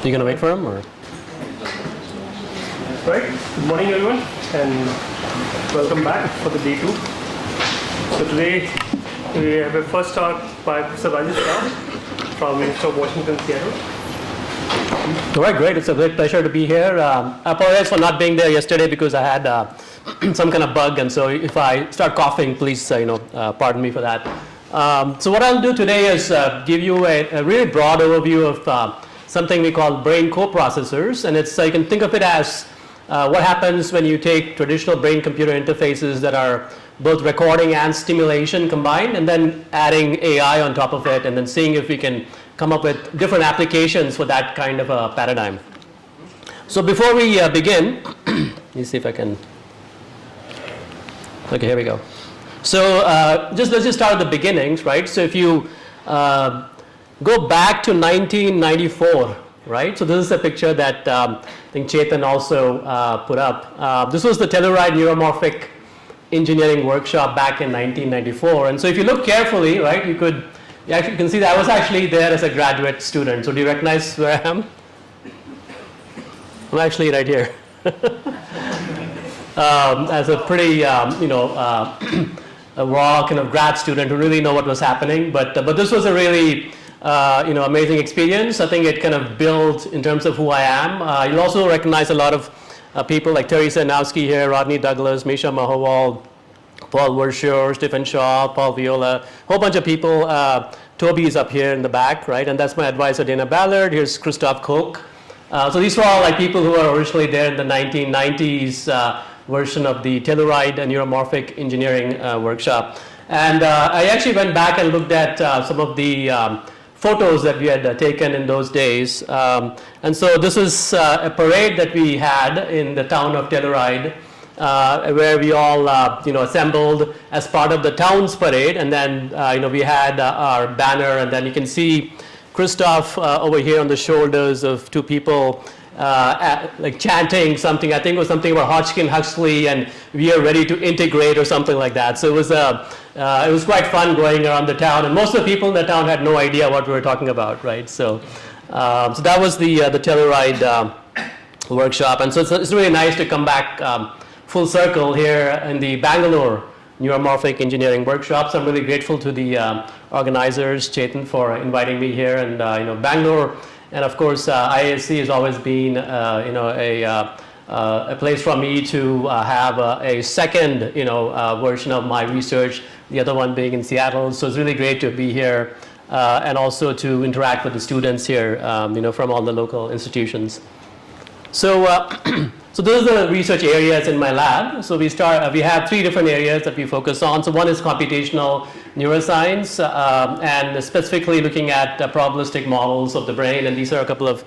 You gonna wait for him, or? Right. Good morning, everyone, and welcome back for the day 2. So today we have a first talk by Professor Rajesh Rao from University of Washington, Seattle. All right, great. It's a great pleasure to be here. I apologize for not being there yesterday because I had some kind of bug, and so if I start coughing, please pardon me for that. So what I'll do today is give you a really broad overview of something we call brain coprocessors, and it's you can think of it as what happens when you take traditional brain-computer interfaces that are both recording and stimulation combined, and then adding AI on top of it, and then seeing if we can come up with different applications for that kind of a paradigm. So before we begin, let me see if I can. Okay, here we go. So let's just start at the beginnings, right? So if you go back to 1994, right? So this is a picture that I think Chetan also put up. This was the Telluride Neuromorphic engineering workshop back in 1994. And so if you look carefully, right, you actually can see that I was actually there as a graduate student. So do you recognize where I am? I'm actually right here. As a pretty, a raw kind of grad student who really know what was happening. But this was a really amazing experience. I think it kind of built in terms of who I am. You'll also recognize a lot of people like Teresa Nowski here, Rodney Douglas, Misha Mahowal, Paul Verschure, Stephen Shaw, Paul Viola, a whole bunch of people. Toby is up here in the back, right? And that's my advisor, Dana Ballard. Here's Christoph Koch. So these were all like people who were originally there in the 1990s version of the Telluride Neuromorphic engineering workshop. And I actually went back and looked at some of the photos that we had taken in those days. And so this is a parade that we had in the town of Telluride, where we all assembled as part of the town's parade. And then we had our banner, and then you can see Christoph over here on the shoulders of two people like chanting something. I think it was something about Hodgkin Huxley and we are ready to integrate or something like that. So it was quite fun going around the town, and most of the people in the town had no idea what we were talking about, right? So that was the Telluride workshop, and so it's really nice to come back full circle here in the Bangalore Neuromorphic Engineering Workshops. I'm really grateful to the organizers, Chetan, for inviting me here, and Bangalore, and of course IASC has always been a place for me to have a second version of my research, the other one being in Seattle. So it's really great to be here and also to interact with the students here from all the local institutions. So so those are the research areas in my lab. So we have 3 different areas that we focus on. So one is computational neuroscience, and specifically looking at probabilistic models of the brain. And these are a couple of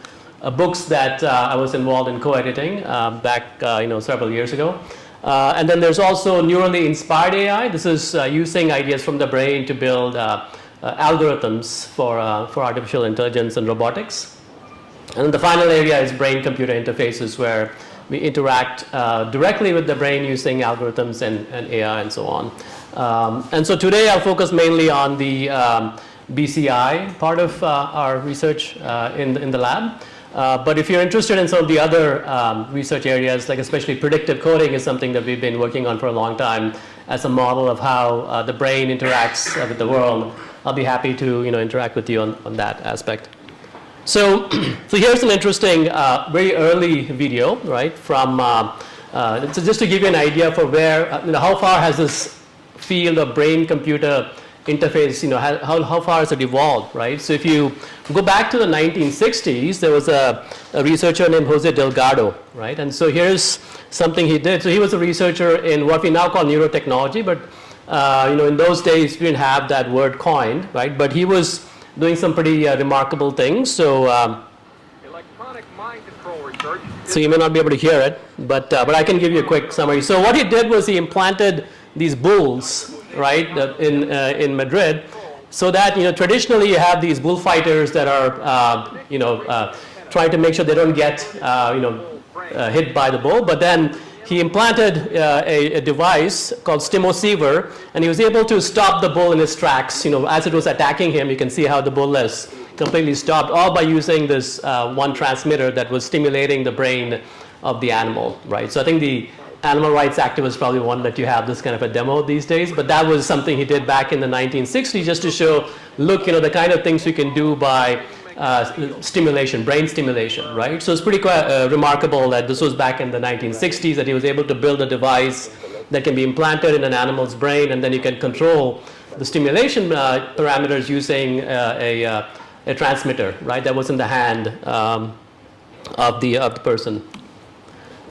books that I was involved in co-editing back several years ago. And then there's also neurally inspired AI. This is using ideas from the brain to build algorithms for artificial intelligence and robotics. And then the final area is brain-computer interfaces, where we interact directly with the brain using algorithms and AI and so on. And so today I'll focus mainly on the BCI part of our research in the lab. But if you're interested in some of the other research areas, like especially predictive coding is something that we've been working on for a long time as a model of how the brain interacts with the world, I'll be happy to interact with you on that aspect. So here's an interesting, very early video, right? From so just to give you an idea for where, how far has this field of brain-computer interface, how far has it evolved, right? So if you go back to the 1960s, there was a researcher named Jose Delgado, right? And so here's something he did. So he was a researcher in what we now call neurotechnology, but in those days we didn't have that word coined, right? But he was doing some pretty remarkable things. So electronic mind control research. So you may not be able to hear it, but I can give you a quick summary. So what he did was he implanted these bulls, right, in Madrid, so that traditionally you have these bullfighters that are trying to make sure they don't get hit by the bull, but then he implanted a device called stimoceiver, and he was able to stop the bull in its tracks. As it was attacking him, you can see how the bull is completely stopped, all by using this one transmitter that was stimulating the brain of the animal, right? So I think the animal rights activists probably won't let you have this kind of a demo these days, but that was something he did back in the 1960s just to show, look, the kind of things you can do by stimulation, brain stimulation, right? So it's pretty remarkable that this was back in the 1960s that he was able to build a device that can be implanted in an animal's brain, and then you can control the stimulation parameters using a transmitter, right? That was in the hand of the person.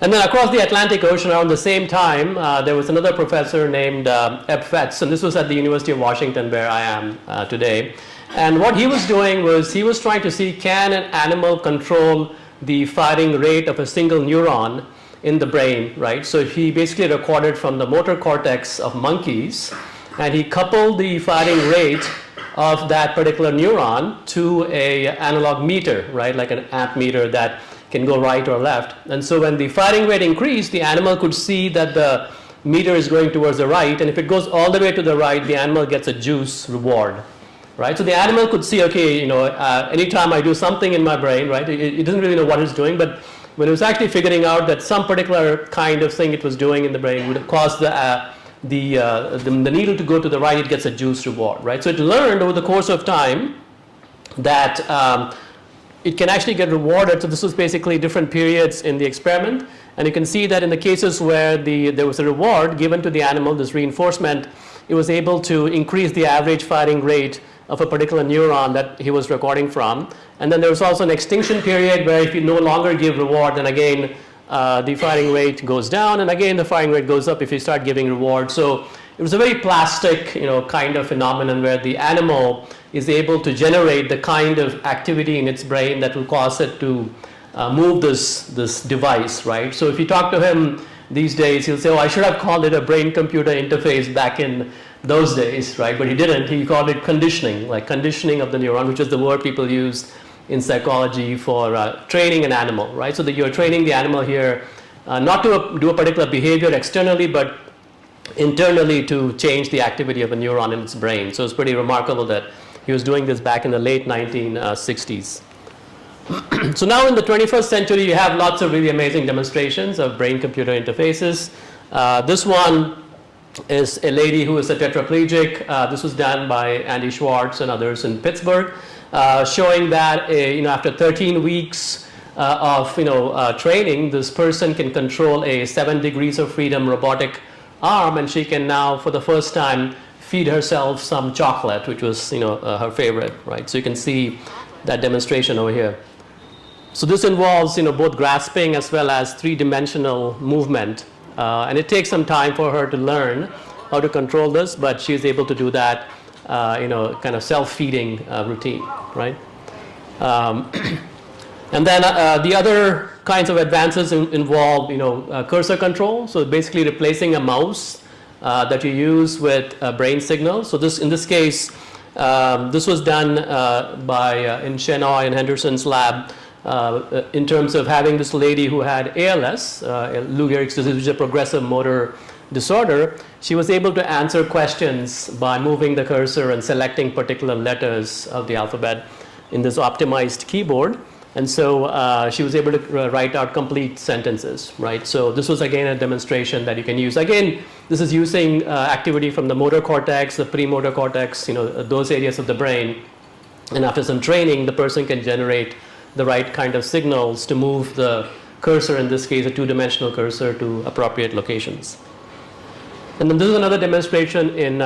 And then across the Atlantic Ocean around the same time, there was another professor named Eb Fetz, and this was at the University of Washington where I am today. And what he was doing was he was trying to see, can an animal control the firing rate of a single neuron in the brain, right? So he basically recorded from the motor cortex of monkeys, and he coupled the firing rate of that particular neuron to a analog meter, right? Like an amp meter that can go right or left. And so when the firing rate increased, the animal could see that the meter is going towards the right, and if it goes all the way to the right, the animal gets a juice reward, right? So the animal could see, okay, anytime I do something in my brain, right, it doesn't really know what it's doing, but when it was actually figuring out that some particular kind of thing it was doing in the brain would cause the needle to go to the right, it gets a juice reward, right? So it learned over the course of time that it can actually get rewarded. So this was basically different periods in the experiment, and you can see that in the cases where there was a reward given to the animal, this reinforcement, it was able to increase the average firing rate of a particular neuron that he was recording from. And then there was also an extinction period where if you no longer give reward, then again the firing rate goes down, and again the firing rate goes up if you start giving reward. So it was a very plastic, kind of phenomenon where the animal is able to generate the kind of activity in its brain that will cause it to move this device, right? So if you talk to him these days, he'll say, oh, I should have called it a brain-computer interface back in those days, right? But he didn't. He called it conditioning, like conditioning of the neuron, which is the word people use in psychology for training an animal, right? So that you're training the animal here not to do a particular behavior externally, but internally to change the activity of a neuron in its brain. So it's pretty remarkable that he was doing this back in the late 1960s. So now in the 21st century, you have lots of really amazing demonstrations of brain-computer interfaces. This one is a lady who is a tetraplegic. This was done by Andy Schwartz and others in Pittsburgh, showing that after 13 weeks of training, this person can control a 7 degrees of freedom robotic arm, and she can now, for the first time, feed herself some chocolate, which was her favorite, right? So you can see that demonstration over here. So this involves both grasping as well as three-dimensional movement, and it takes some time for her to learn how to control this, but she's able to do that kind of self-feeding routine, right? And then the other kinds of advances involve cursor control, so basically replacing a mouse that you use with brain signals. So in this case, this was done in Shenoy and Henderson's lab in terms of having this lady who had ALS, Lou Gehrig's disease, which is a progressive motor disorder. She was able to answer questions by moving the cursor and selecting particular letters of the alphabet in this optimized keyboard. And so she was able to write out complete sentences, right? So this was again a demonstration that you can use. Again, this is using activity from the motor cortex, the premotor cortex, those areas of the brain. And after some training, the person can generate the right kind of signals to move the cursor, in this case a two-dimensional cursor, to appropriate locations. And then this is another demonstration in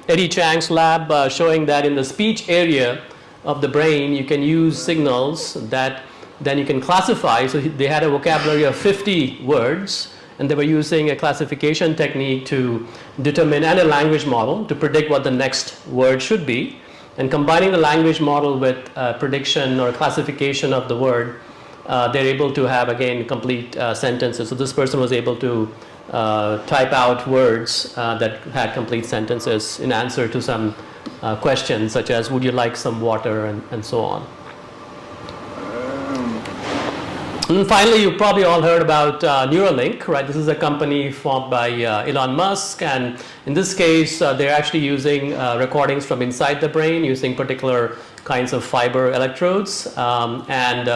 Eddie Chang's lab showing that in the speech area of the brain, you can use signals that then you can classify. So they had a vocabulary of 50 words, and they were using a classification technique to determine, and a language model to predict what the next word should be. And combining the language model with prediction or classification of the word, they're able to have, again, complete sentences. So this person was able to type out words that had complete sentences in answer to some questions such as, would you like some water, and so on. And then finally, you've probably all heard about Neuralink, right? This is a company formed by Elon Musk, and in this case, they're actually using recordings from inside the brain using particular kinds of fiber electrodes, and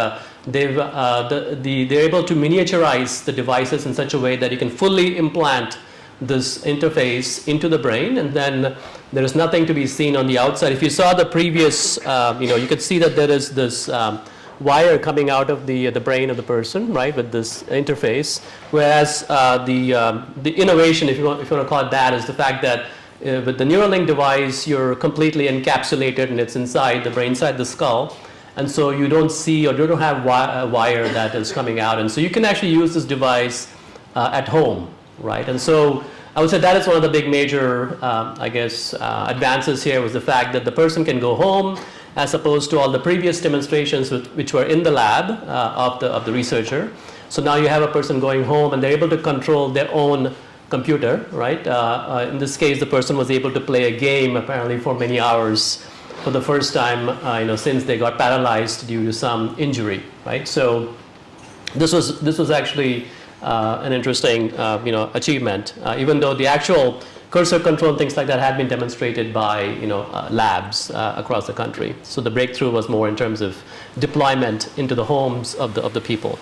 they're able to miniaturize the devices in such a way that you can fully implant this interface into the brain, and then there is nothing to be seen on the outside. If you saw the previous, you could see that there is this wire coming out of the brain of the person, right, with this interface. Whereas the innovation, if you want to call it that, is the fact that with the Neuralink device, you're completely encapsulated and it's inside the brain, inside the skull. And so you don't see or you don't have a wire that is coming out. And so you can actually use this device at home, right? And so I would say that is one of the big major, advances here, was the fact that the person can go home, as opposed to all the previous demonstrations which were in the lab of the researcher. So now you have a person going home and they're able to control their own computer, right? In this case, the person was able to play a game apparently for many hours for the first time, since they got paralyzed due to some injury, right? So this was actually an interesting, achievement, even though the actual cursor control and things like that had been demonstrated by, labs across the country. So the breakthrough was more in terms of deployment into the homes of the people.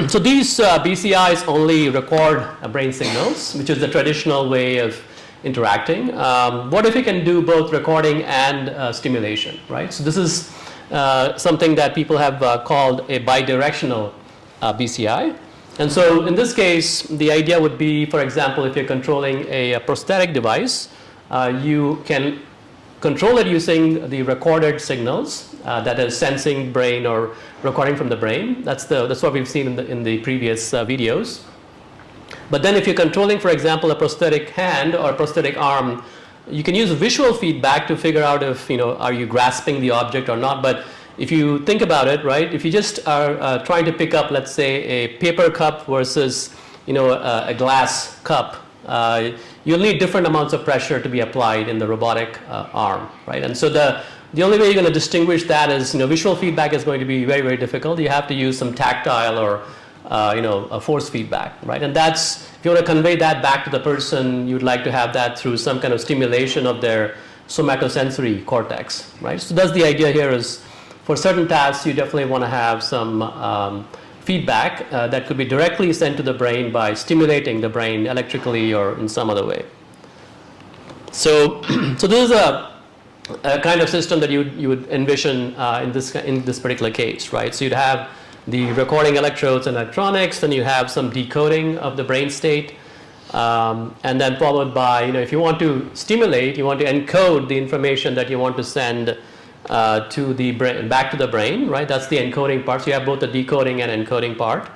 So these BCIs only record brain signals, which is the traditional way of interacting. What if you can do both recording and stimulation, right? So this is something that people have called a bidirectional BCI. And so in this case, the idea would be, for example, if you're controlling a prosthetic device, you can control it using the recorded signals, that is sensing brain or recording from the brain. That's what we've seen in the previous videos. But then if you're controlling, for example, a prosthetic hand or a prosthetic arm, you can use visual feedback to figure out if, are you grasping the object or not. But if you think about it, right, if you just are trying to pick up, let's say, a paper cup versus, a glass cup, you'll need different amounts of pressure to be applied in the robotic arm, right? And so the only way you're going to distinguish that is, visual feedback is going to be very, very difficult. You have to use some tactile or, a force feedback, right? And that's, if you want to convey that back to the person, you'd like to have that through some kind of stimulation of their somatosensory cortex, right? So that's the idea here is, for certain tasks, you definitely want to have some feedback that could be directly sent to the brain by stimulating the brain electrically or in some other way. So this is a kind of system that you would envision in this particular case, right? So you'd have the recording electrodes and electronics, then you have some decoding of the brain state, and then followed by, if you want to stimulate, you want to encode the information that you want to send to the brain, back to the brain, right? That's the encoding part. So you have both the decoding and encoding part.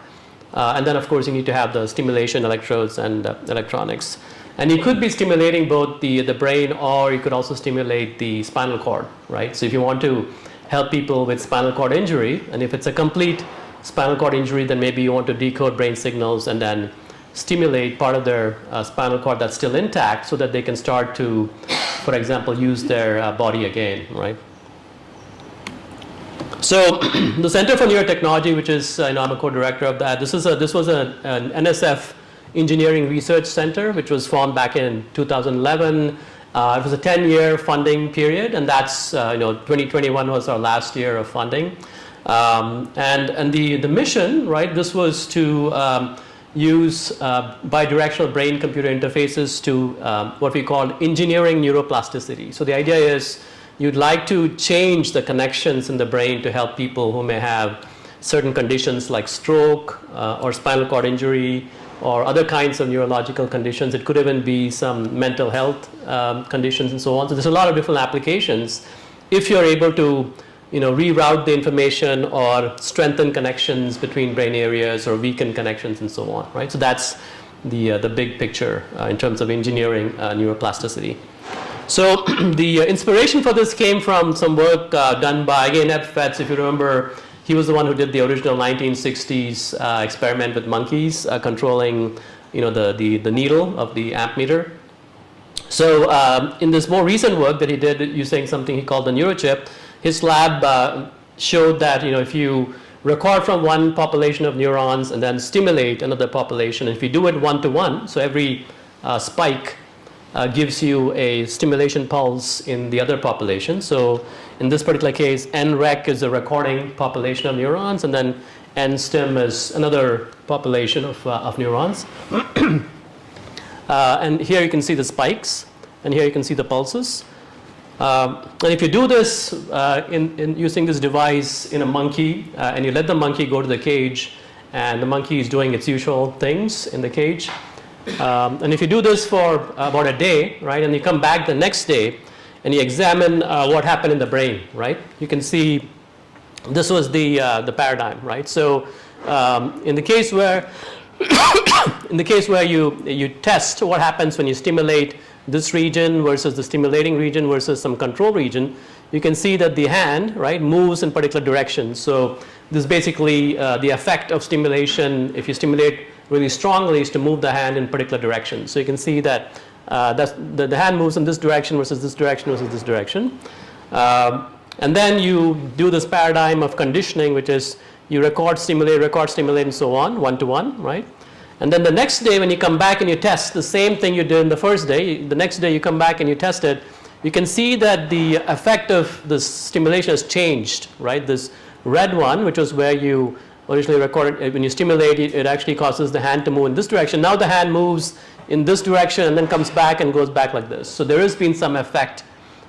And then, of course, you need to have the stimulation electrodes and electronics. And you could be stimulating both the brain, or you could also stimulate the spinal cord, right? So if you want to help people with spinal cord injury, and if it's a complete spinal cord injury, then maybe you want to decode brain signals and then stimulate part of their spinal cord that's still intact so that they can start to, for example, use their body again, right? So the Center for Neurotechnology, which is, I'm a co-director of that, this was an NSF engineering research center, which was formed back in 2011. It was a 10-year funding period, and that's, 2021 was our last year of funding. And the mission, right, this was to use bidirectional brain-computer interfaces to what we call engineering neuroplasticity. So the idea is, you'd like to change the connections in the brain to help people who may have certain conditions like stroke or spinal cord injury or other kinds of neurological conditions. It could even be some mental health conditions and so on. So there's a lot of different applications. If you're able to reroute the information or strengthen connections between brain areas or weaken connections and so on, right? So that's the big picture in terms of engineering neuroplasticity. So the inspiration for this came from some work done by, again, Ed Fetz. If you remember, he was the one who did the original 1960s experiment with monkeys controlling, the needle of the amp meter. So in this more recent work that he did using something he called the neurochip, his lab showed that, if you record from one population of neurons and then stimulate another population, and if you do it one-to-one, so every spike gives you a stimulation pulse in the other population. So In this particular case, NREC is a recording population of neurons, and then NSTIM is another population of neurons. And here you can see the spikes, and here you can see the pulses. And if you do this in using this device in a monkey, and you let the monkey go to the cage, and the monkey is doing its usual things in the cage, and if you do this for about a day, right, and you come back the next day, and you examine what happened in the brain, right, you can see this was the paradigm, right? So in the case where you test what happens when you stimulate this region versus the stimulating region versus some control region, you can see that the hand, right, moves in particular directions. So this is basically the effect of stimulation. If you stimulate really strongly, is to move the hand in particular directions. So you can see that the hand moves in this direction versus this direction versus this direction. And then you do this paradigm of conditioning, which is you record, stimulate, and so on, one-to-one, right? And then the next day when you come back and you test the same thing you did in the first day, the next day you come back and you test it, you can see that the effect of the stimulation has changed, right? This red one, which was where you originally recorded, when you stimulate it, it actually causes the hand to move in this direction. Now the hand moves in this direction and then comes back and goes back like this. So there has been some effect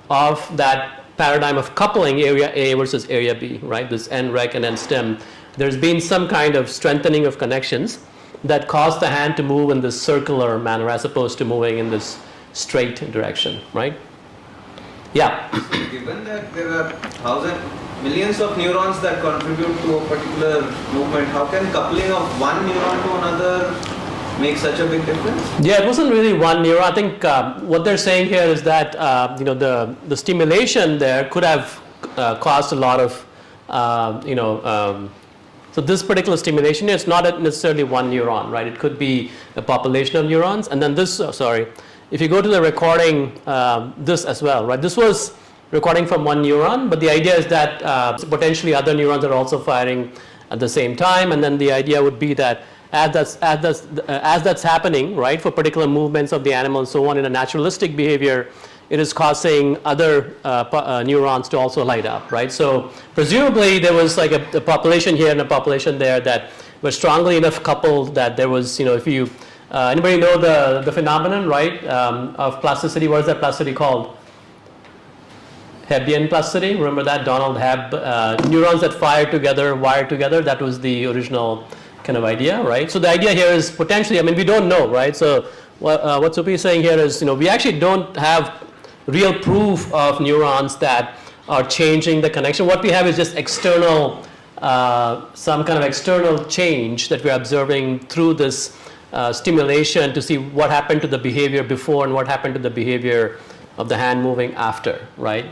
of that paradigm of coupling area A versus area B, right? This NREC and NSTIM. There's been some kind of strengthening of connections that cause the hand to move in this circular manner as opposed to moving in this straight direction, right? Yeah. So given that there are millions of neurons that contribute to a particular movement, how can coupling of one neuron to another make such a big difference? Yeah, it wasn't really one neuron. I think what they're saying here is that the stimulation there could have caused a lot of so this particular stimulation, it's not necessarily one neuron, right? It could be a population of neurons, and then this. If you go to the recording, this as well, right? This was recording from one neuron, but the idea is that potentially other neurons are also firing at the same time, and then the idea would be that as that's happening, right, for particular movements of the animal and so on in a naturalistic behavior, it is causing other neurons to also light up, right? So presumably there was like a population here and a population there that were strongly enough coupled that there was, if you, anybody know the phenomenon, right, of plasticity? What is that plasticity called? Hebbian plasticity. Remember that? Donald Hebb, neurons that fire together, wire together. That was the original kind of idea, right? So the idea here is potentially, we don't know, right? So what Supi is saying here is, we actually don't have real proof of neurons that are changing the connection. What we have is just external, some kind of external change that we're observing through this stimulation to see what happened to the behavior before and what happened to the behavior of the hand moving after, right?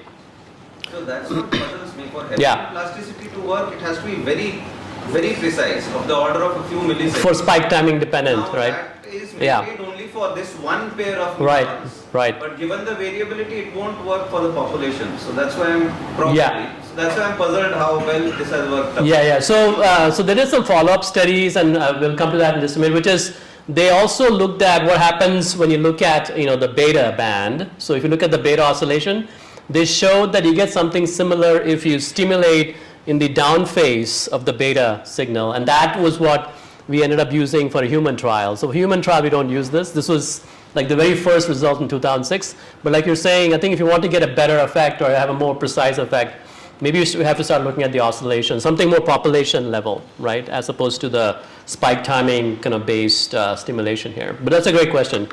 So that's what puzzles me. For plasticity to work, it has to be very, very precise, of the order of a few milliseconds. For spike timing dependent, now, right? That is made only for this one pair of neurons. Right. But given the variability, it won't work for the population. So that's why So that's why I'm puzzled how well this has worked out. So there is some follow-up studies, and we'll come to that in just a minute, which is they also looked at what happens when you look at the beta band. So if you look at the beta oscillation, they showed that you get something similar if you stimulate in the down phase of the beta signal, and that was what we ended up using for a human trial. So human trial, we don't use this. This was like the very first result in 2006. But like you're saying, I think if you want to get a better effect or have a more precise effect, maybe you have to start looking at the oscillation, something more population level, right, as opposed to the spike timing kind of based stimulation here. But that's a great question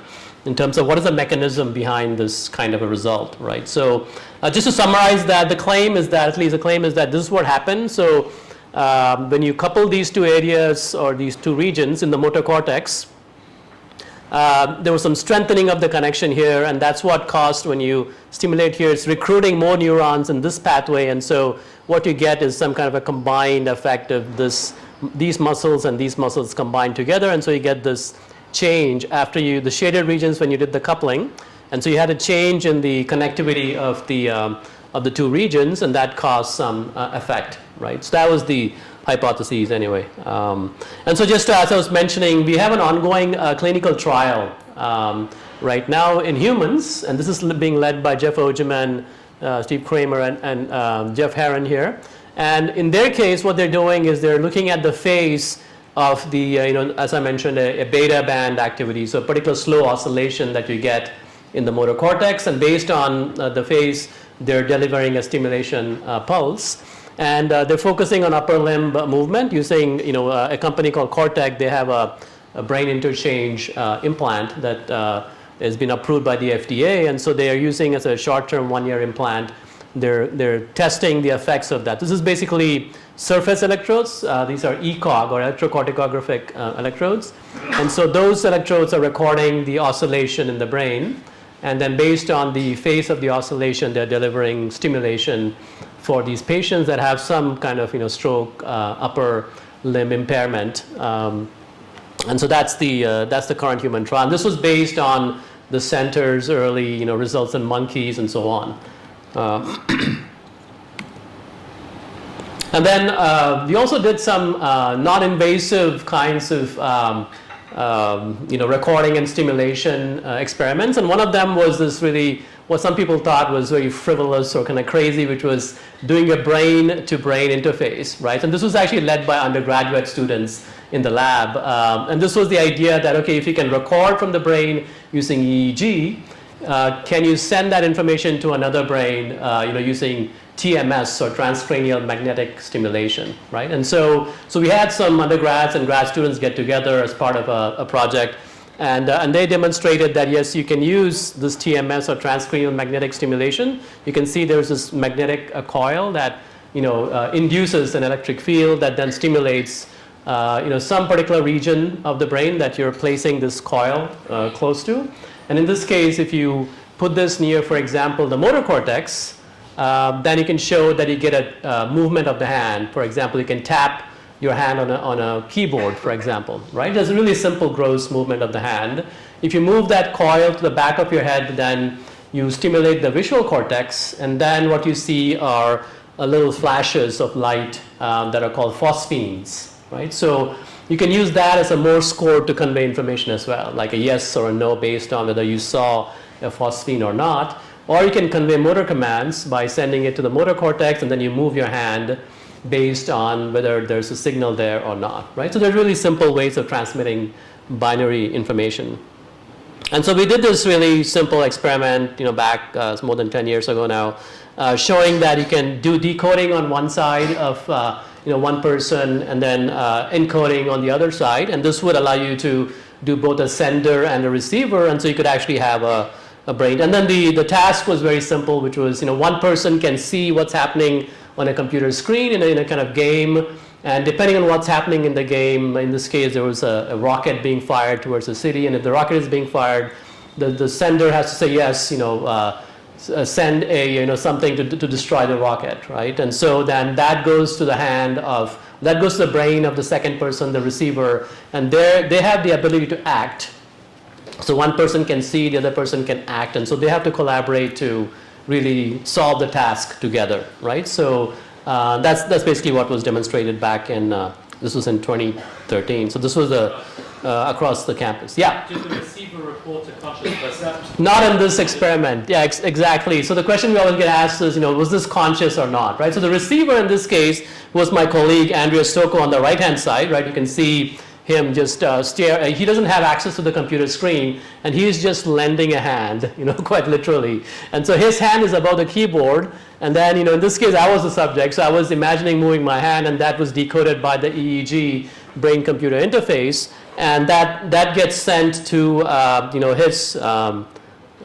in terms of what is the mechanism behind this kind of a result, right? So just to summarize that, the claim is that this is what happened. So when you couple these two areas or these two regions in the motor cortex, there was some strengthening of the connection here, and that's what caused when you stimulate here, it's recruiting more neurons in this pathway, and so what you get is some kind of a combined effect of these muscles and these muscles combined together, and so you get this change after the shaded regions when you did the coupling, and so you had a change in the connectivity of the two regions, and that caused some effect, right? So that was the hypotheses anyway. And so just as I was mentioning, we have an ongoing clinical trial right now in humans, and this is being led by Jeff Ogeman Steve Kramer and Jeff Herron here. And in their case, what they're doing is they're looking at the phase of the, as I mentioned, a beta band activity, so a particular slow oscillation that you get in the motor cortex, and based on the phase, they're delivering a stimulation pulse. And they're focusing on upper limb movement using, a company called Cortec. They have a brain interchange implant that has been approved by the FDA, and so they are using as a short-term 1-year implant. They're testing the effects of that. This is basically surface electrodes. These are ECOG, or electrocorticographic electrodes. And so those electrodes are recording the oscillation in the brain. And then based on the phase of the oscillation, they're delivering stimulation for these patients that have some kind of stroke, upper limb impairment. And so that's the current human trial. And this was based on the center's early results in monkeys and so on. And then we also did some non-invasive kinds of recording and stimulation experiments, and one of them was this really what some people thought was very frivolous or kind of crazy, which was doing a brain-to-brain interface, right? And this was actually led by undergraduate students in the lab, and this was the idea that, okay, if you can record from the brain using EEG, can you send that information to another brain, using TMS, or transcranial magnetic stimulation, right? And so we had some undergrads and grad students get together as part of a project, and they demonstrated that yes, you can use this TMS, or transcranial magnetic stimulation. You can see there's this magnetic coil that induces an electric field that then stimulates some particular region of the brain that you're placing this coil close to. And in this case, if you put this near, for example, the motor cortex, then you can show that you get a movement of the hand. For example, you can tap your hand on a keyboard, for example, right? There's a really simple gross movement of the hand. If you move that coil to the back of your head, then you stimulate the visual cortex, and then what you see are little flashes of light that are called phosphenes, right? So you can use that as a Morse code to convey information as well, like a yes or a no based on whether you saw a phosphene or not. Or you can convey motor commands by sending it to the motor cortex, and then you move your hand based on whether there's a signal there or not, right? So there's really simple ways of transmitting binary information. And so we did this really simple experiment, back more than 10 years ago now, showing that you can do decoding on one side of one person, and then encoding on the other side, and this would allow you to do both a sender and a receiver, and so you could actually have a brain. And then the task was very simple, which was one person can see what's happening on a computer screen in a kind of game, and depending on what's happening in the game, in this case there was a rocket being fired towards the city, and if the rocket is being fired, the sender has to say yes, send a something to destroy the rocket, right? And so then that goes to the brain of the second person, the receiver, and they have the ability to act. So one person can see, the other person can act, and so they have to collaborate to really solve the task together, right? So that's basically what was demonstrated back in this was in 2013. So this was across the campus. Yeah. Did the receiver report a conscious perception? Not in this experiment. Yeah, exactly. So the question we always get asked is, was this conscious or not, right? So the receiver in this case was my colleague Andrea Stocco on the right-hand side, right? You can see him just stare. He doesn't have access to the computer screen, and he's just lending a hand, quite literally. And so his hand is above the keyboard, and then, in this case, I was the subject, so I was imagining moving my hand, and that was decoded by the EEG brain-computer interface, and that gets sent to, his. Let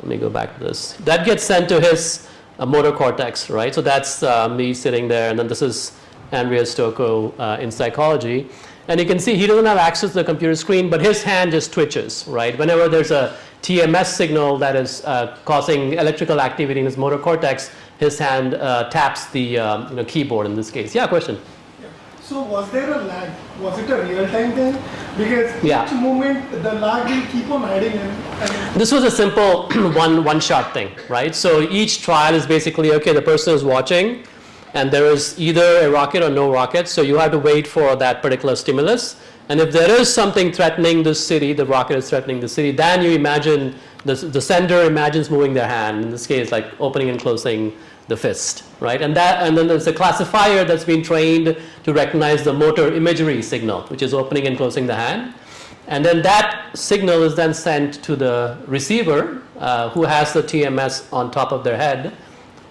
me go back to this. That gets sent to his motor cortex, right? So that's me sitting there, and then this is Andrea Stocco in psychology. And you can see he doesn't have access to the computer screen, but his hand just twitches, right? Whenever there's a TMS signal that is causing electrical activity in his motor cortex, his hand taps the keyboard in this case. Yeah, question? Yeah. So was there a lag? Was it a real time thing? Because each moment, the lag will keep on adding in. This was a simple one-shot thing, right? So each trial is basically, okay, the person is watching, and there is either a rocket or no rocket, so you have to wait for that particular stimulus. And if there is something threatening the city, the rocket is threatening the city, then you imagine, the sender imagines moving their hand, in this case like opening and closing the fist, right? And then there's a classifier that's been trained to recognize the motor imagery signal, which is opening and closing the hand. And then that signal is then sent to the receiver, who has the TMS on top of their head.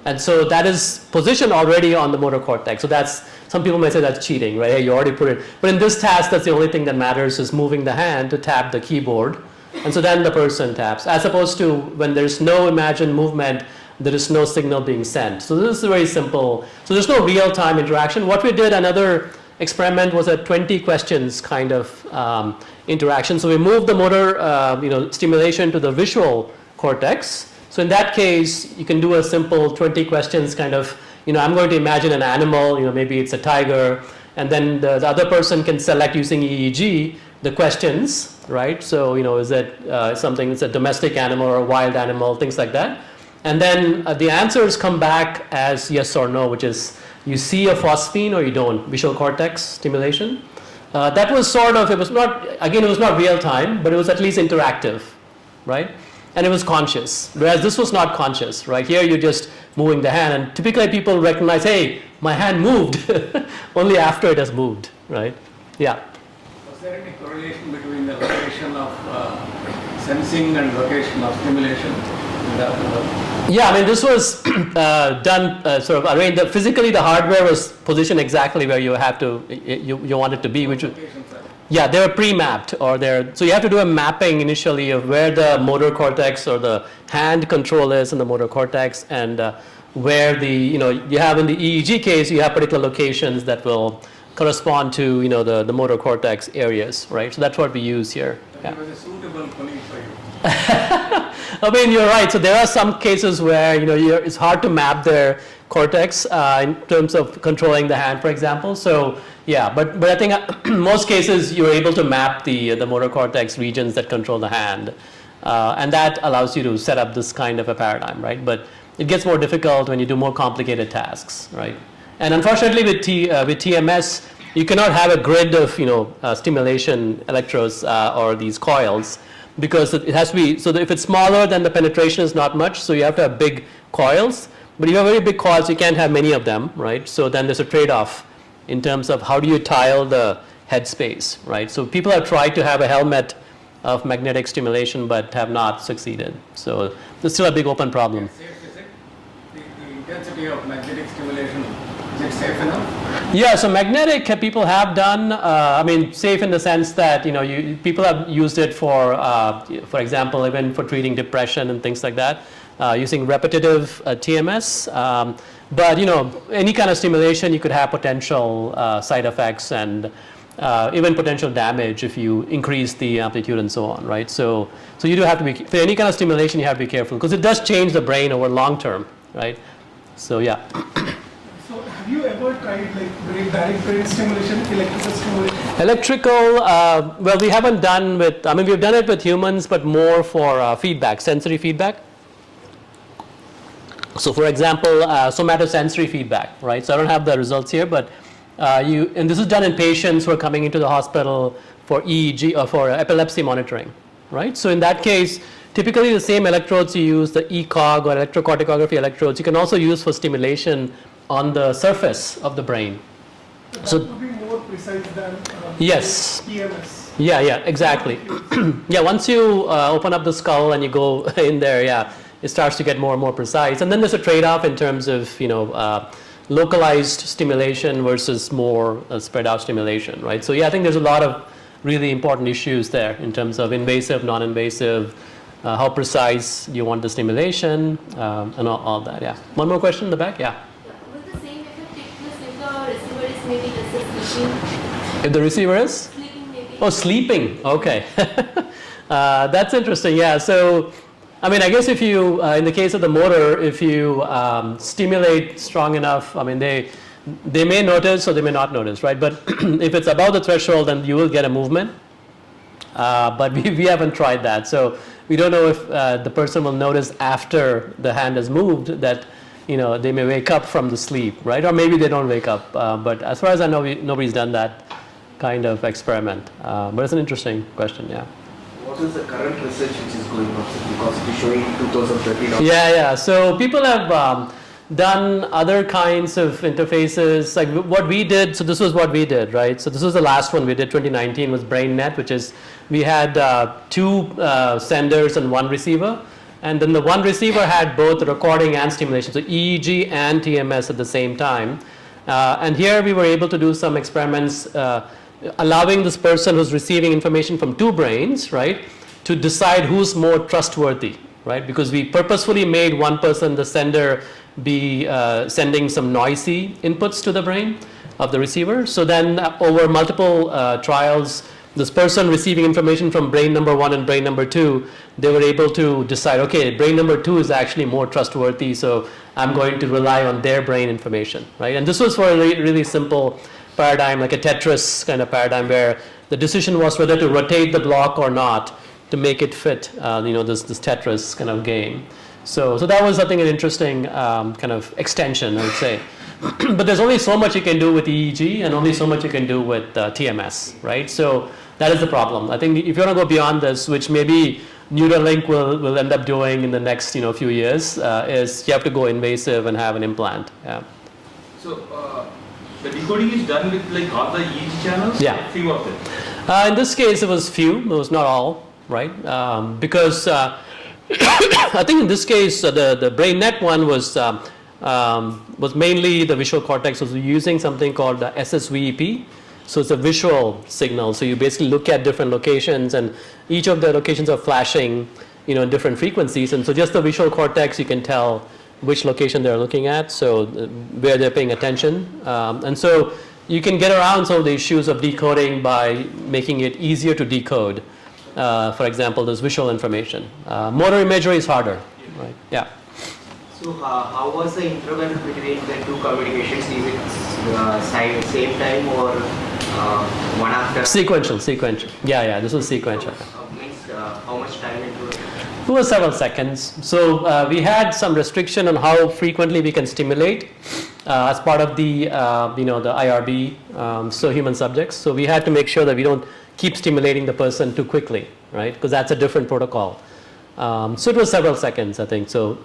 And so that is positioned already on the motor cortex. So that's, some people may say that's cheating, right? Hey, you already put it. But in this task, that's the only thing that matters is moving the hand to tap the keyboard. And so then the person taps, as opposed to when there's no imagined movement, there is no signal being sent. So this is very simple. So there's no real-time interaction. What we did, another experiment, was a 20 questions kind of interaction. So we moved the motor stimulation to the visual cortex. So in that case, you can do a simple 20 questions kind of, I'm going to imagine an animal, maybe it's a tiger, and then the other person can select using EEG the questions, right? So, is it something that's a domestic animal or a wild animal, things like that. And then the answers come back as yes or no, which is you see a phosphene or you don't, visual cortex stimulation. That was sort of, it was not real time, but it was at least interactive, right? And it was conscious, whereas this was not conscious, right? Here you're just moving the hand, and typically people recognize, hey, my hand moved, only after it has moved, right? Yeah. Was there any correlation between the location of sensing and location of stimulation? Yeah, I mean, this was done sort of arranged. Physically, the hardware was positioned exactly where you have to, you want it to be, which was, yeah, they're pre-mapped, so you have to do a mapping initially of where the motor cortex or the hand control is in the motor cortex, and where you have in the EEG case, you have particular locations that will correspond to, the motor cortex areas, right? So that's what we use here. Yeah. It was a suitable colleague for you. I mean, you're right. So there are some cases where, it's hard to map their cortex in terms of controlling the hand, for example. So yeah, but I think most cases you're able to map the motor cortex regions that control the hand, and that allows you to set up this kind of a paradigm, right? But it gets more difficult when you do more complicated tasks, right? And unfortunately, with TMS, you cannot have a grid of stimulation electrodes or these coils, because it has to be, so that if it's smaller, then the penetration is not much, so you have to have big coils. But if you have very big coils, you can't have many of them, right? So then there's a trade-off in terms of how do you tile the head space, right? So people have tried to have a helmet of magnetic stimulation but have not succeeded. So there's still a big open problem. Safe, is it? The intensity of magnetic stimulation, is it safe enough? Yeah, so magnetic people have done, safe in the sense that, people have used it for example, even for treating depression and things like that, using repetitive TMS. But, any kind of stimulation, you could have potential side effects and even potential damage if you increase the amplitude and so on, right? So you do have to be, for any kind of stimulation, you have to be careful, because it does change the brain over long term, right? So, yeah. So have you ever tried direct brain stimulation, electrical stimulation? Electrical, well, we haven't done with, we've done it with humans, but more for feedback, sensory feedback. So for example, somatosensory feedback, right? So I don't have the results here, but and this is done in patients who are coming into the hospital for EEG or for epilepsy monitoring, right? So in that case, typically the same electrodes you use, the ECOG or electrocorticography electrodes, you can also use for stimulation on the surface of the brain. That So would be more precise than yes. EMS. Yeah, exactly. Yeah, once you open up the skull and you go in there, yeah, it starts to get more and more precise. And then there's a trade-off in terms of, localized stimulation versus more spread out stimulation, right? So yeah, I think there's a lot of really important issues there in terms of invasive, non-invasive, how precise you want the stimulation, and all that, yeah. One more question in the back, yeah. Will the same effect take place if the receiver is maybe just sleeping? If the receiver is? Sleeping maybe. Oh, sleeping, okay. That's interesting, yeah. So, I guess if you, in the case of the motor, if you stimulate strong enough, they may notice or they may not notice, right? But if it's above the threshold, then you will get a movement. But we haven't tried that. So we don't know if the person will notice after the hand has moved that, they may wake up from the sleep, right? Or maybe they don't wake up. But as far as I know, nobody's done that kind of experiment. But it's an interesting question, yeah. What is the current research which is going on? Because it is showing 2013. Yeah. So people have done other kinds of interfaces, like what we did. So this was what we did, right? So this was the last one we did, 2019, was BrainNet, which is we had 2 senders and 1 receiver. And then the 1 receiver had both recording and stimulation, so EEG and TMS at the same time. And here we were able to do some experiments allowing this person who's receiving information from 2 brains, right, to decide who's more trustworthy, right? Because we purposefully made one person, the sender, be sending some noisy inputs to the brain of the receiver. So then over multiple trials, this person receiving information from brain number 1 and brain number 2, they were able to decide, okay, brain number 2 is actually more trustworthy, so I'm going to rely on their brain information, right? And this was for a really simple paradigm, like a Tetris kind of paradigm, where the decision was whether to rotate the block or not to make it fit, this Tetris kind of game. So that was, I think, an interesting kind of extension, I would say. But there's only so much you can do with EEG and only so much you can do with TMS, right? So that is the problem. I think if you want to go beyond this, which maybe Neuralink will end up doing in the next few years, is you have to go invasive and have an implant. Yeah. So the decoding is done with like all the EEG channels? Yeah. Few of them? In this case, it was few. It was not all, right? Because I think in this case, the BrainNet one was mainly the visual cortex. So using something called the SSVEP. So it's a visual signal. So you basically look at different locations, and each of the locations are flashing, in different frequencies. And so just the visual cortex, you can tell which location they're looking at, so where they're paying attention. And so you can get around some of the issues of decoding by making it easier to decode. For example, this visual information. Motor imagery is harder, right? Yeah. So how was the interval between the 2 communications? Is it same time or one after? Sequential. Yeah, this was sequential. Means how much time it was? It was several seconds. So we had some restriction on how frequently we can stimulate as part of the the IRB, so human subjects. So we had to make sure that we don't keep stimulating the person too quickly, right? Because that's a different protocol. So it was several seconds, I think. So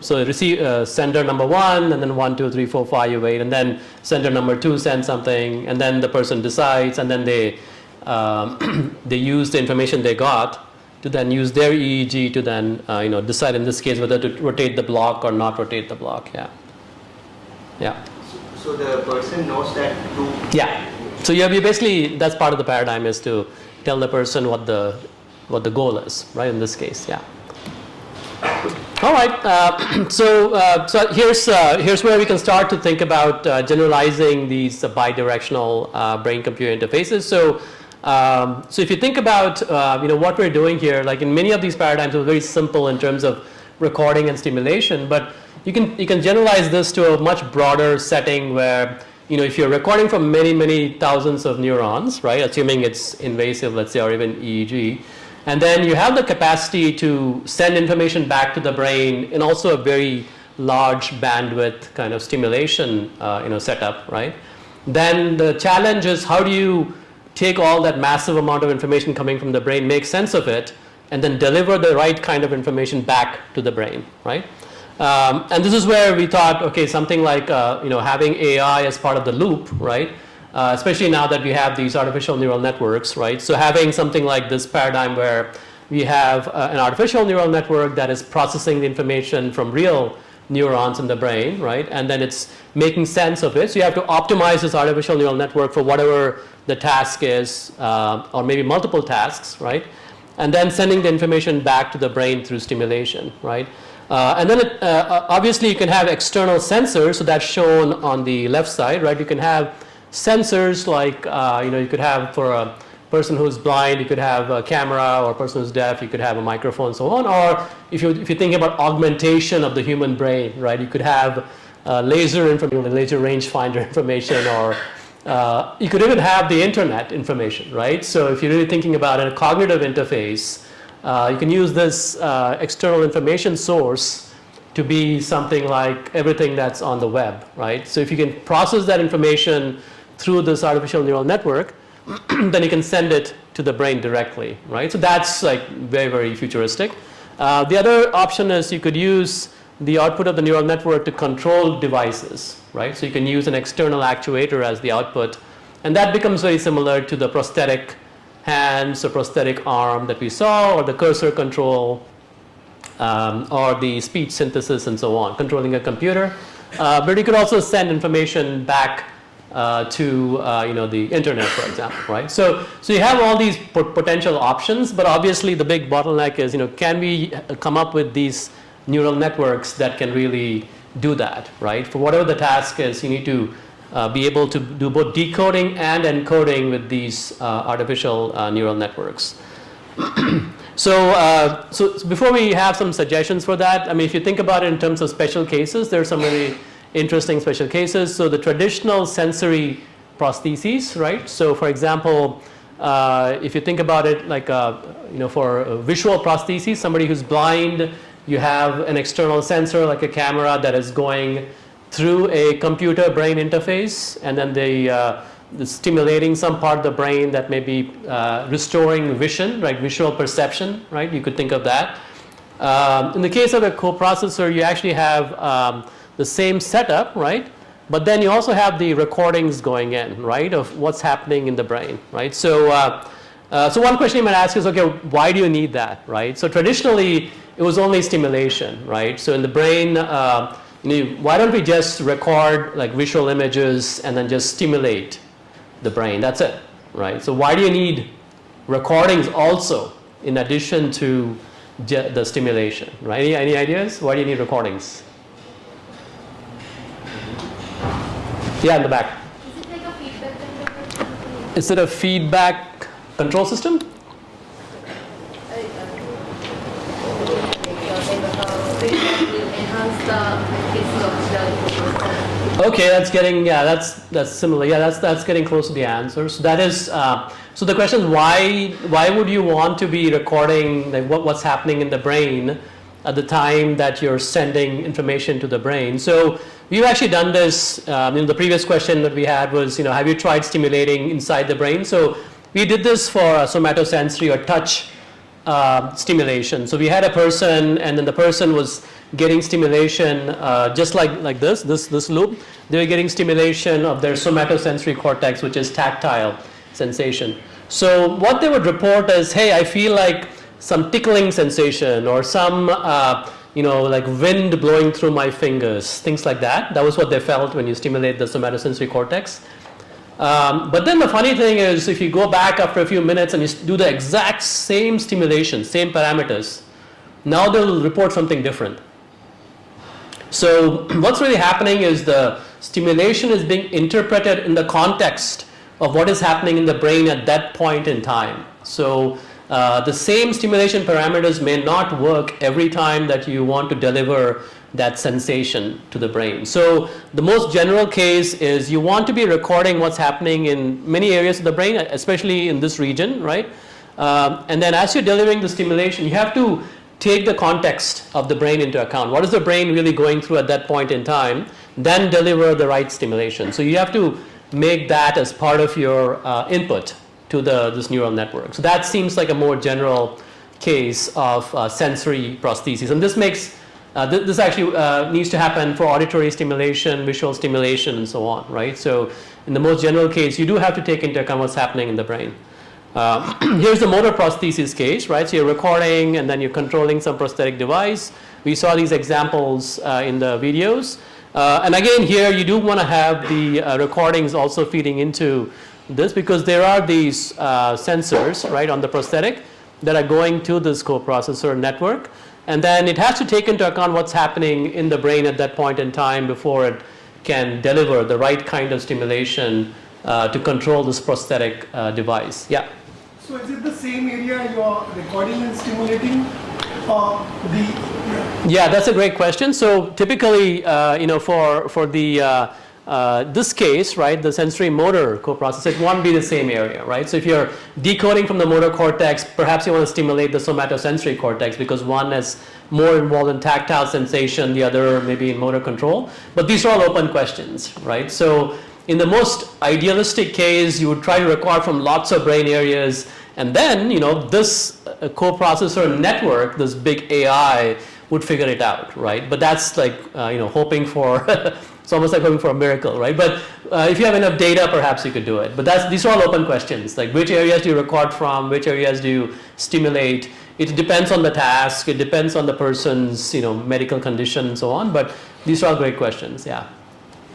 receive sender number 1, and then 1, 2, 3, 4, 5, you wait, and then sender number 2 sends something, and then the person decides, and then they use the information they got to then use their EEG to then decide in this case whether to rotate the block or not rotate the block. Yeah. So the person knows that too. Yeah. So you basically, that's part of the paradigm, is to tell the person what the goal is, right? In this case, yeah. All right. So here's where we can start to think about generalizing these bidirectional brain-computer interfaces. So if you think about what we're doing here, like in many of these paradigms, it's very simple in terms of recording and stimulation, but you can generalize this to a much broader setting where if you're recording from many thousands of neurons, right, assuming it's invasive, let's say, or even EEG, and then you have the capacity to send information back to the brain in also a very large bandwidth kind of stimulation setup, right? Then the challenge is, how do you take all that massive amount of information coming from the brain, make sense of it, and then deliver the right kind of information back to the brain, right? And this is where we thought, okay, something like having AI as part of the loop, right? Especially now that we have these artificial neural networks, right? So having something like this paradigm where we have an artificial neural network that is processing the information from real neurons in the brain, right? And then it's making sense of it. So you have to optimize this artificial neural network for whatever the task is, or maybe multiple tasks, right? And then sending the information back to the brain through stimulation, right? And then obviously you can have external sensors, so that's shown on the left side, right? You can have sensors like, you could have, for a person who's blind, you could have a camera, or a person who's deaf, you could have a microphone, so on. Or if you think about augmentation of the human brain, right, you could have laser information, laser rangefinder information, or you could even have the internet information, right? So if you're really thinking about a cognitive interface, you can use this external information source to be something like everything that's on the web, right? So if you can process that information through this artificial neural network, then you can send it to the brain directly, right? So that's like very futuristic. The other option is you could use the output of the neural network to control devices, right? So you can use an external actuator as the output, and that becomes very similar to the prosthetic hands or prosthetic arm that we saw, or the cursor control, or the speech synthesis and so on, controlling a computer. But you could also send information back to the internet, for example, right? So you have all these potential options, but obviously the big bottleneck is, can we come up with these neural networks that can really do that, right? For whatever the task is, you need to be able to do both decoding and encoding with these artificial neural networks. So before we have some suggestions for that, I mean, if you think about it in terms of special cases, there are some really interesting special cases. So the traditional sensory prostheses, right? So for example, if you think about it like, for visual prostheses, somebody who's blind, you have an external sensor like a camera that is going through a computer brain interface, and then the stimulating some part of the brain that may be restoring vision, right? Visual perception, right? You could think of that. In the case of a coprocessor, you actually have the same setup, right? But then you also have the recordings going in, right, of what's happening in the brain, right? So one question you might ask is, okay, why do you need that, right? So traditionally, it was only stimulation, right? So in the brain, why don't we just record like visual images and then just stimulate the brain? That's it, right? So why do you need recordings also in addition to the stimulation, right? Any ideas? Why do you need recordings? Yeah, in the back. Is it like a feedback control? Is it a feedback control system? Okay, that's getting, that's similar. Yeah, that's getting close to the answer. So that is, so the question is why would you want to be recording like what's happening in the brain at the time that you're sending information to the brain? So we've actually done this. The previous question that we had was, have you tried stimulating inside the brain? So we did this for somatosensory or touch stimulation. So we had a person, and then the person was getting stimulation just like this loop. They were getting stimulation of their somatosensory cortex, which is tactile sensation. So what they would report is, hey, I feel like some tickling sensation, or some like wind blowing through my fingers, things like that. That was what they felt when you stimulate the somatosensory cortex. But then the funny thing is, if you go back after a few minutes and you do the exact same stimulation, same parameters, now they'll report something different. So what's really happening is the stimulation is being interpreted in the context of what is happening in the brain at that point in time. So the same stimulation parameters may not work every time that you want to deliver that sensation to the brain. So the most general case is you want to be recording what's happening in many areas of the brain, especially in this region, right? And then as you're delivering the stimulation, you have to take the context of the brain into account. What is the brain really going through at that point in time? Then deliver the right stimulation. So you have to make that as part of your input to this neural network. So that seems like a more general case of sensory prosthesis. And this makes this actually needs to happen for auditory stimulation, visual stimulation, and so on, right? So in the most general case, you do have to take into account what's happening in the brain. Here's the motor prosthesis case, right? So you're recording and then you're controlling some prosthetic device. We saw these examples in the videos. And again, here you do want to have the recordings also feeding into this, because there are these sensors, right, on the prosthetic that are going to this coprocessor network. And then it has to take into account what's happening in the brain at that point in time before it can deliver the right kind of stimulation to control this prosthetic device. Yeah? So is it the same area you are recording and stimulating? Yeah, that's a great question. So typically, for the this case, right, the sensory motor coprocessor, it won't be the same area, right? So if you're decoding from the motor cortex, perhaps you want to stimulate the somatosensory cortex because one is more involved in tactile sensation, the other maybe in motor control. But these are all open questions, right? So in the most idealistic case, you would try to record from lots of brain areas, and then this coprocessor network, this big AI, would figure it out, right? But that's like, hoping for, it's almost like hoping for a miracle, right? But if you have enough data, perhaps you could do it. But these are all open questions, like which areas do you record from, which areas do you stimulate? It depends on the task, it depends on the person's, medical condition and so on, but these are all great questions, yeah.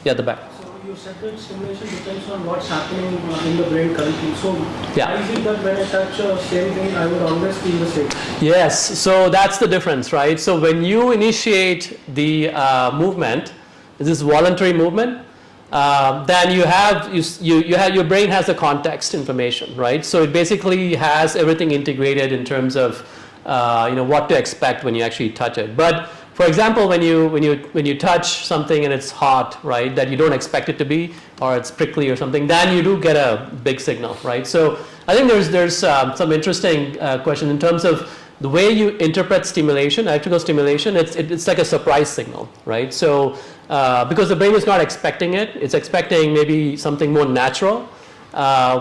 Yeah, the back. You said that stimulation depends on what's happening in the brain currently. So yeah. I think that when I touch same thing, I would always feel the same. Yes, so that's the difference, right? So when you initiate the movement, this voluntary movement, then your brain has the context information, right? So it basically has everything integrated in terms of what to expect when you actually touch it. But for example, when you touch something and it's hot, right, that you don't expect it to be, or it's prickly or something, then you do get a big signal, right? So I think there's some interesting question in terms of the way you interpret stimulation, electrical stimulation. It's like a surprise signal, right? So because the brain is not expecting it, it's expecting maybe something more natural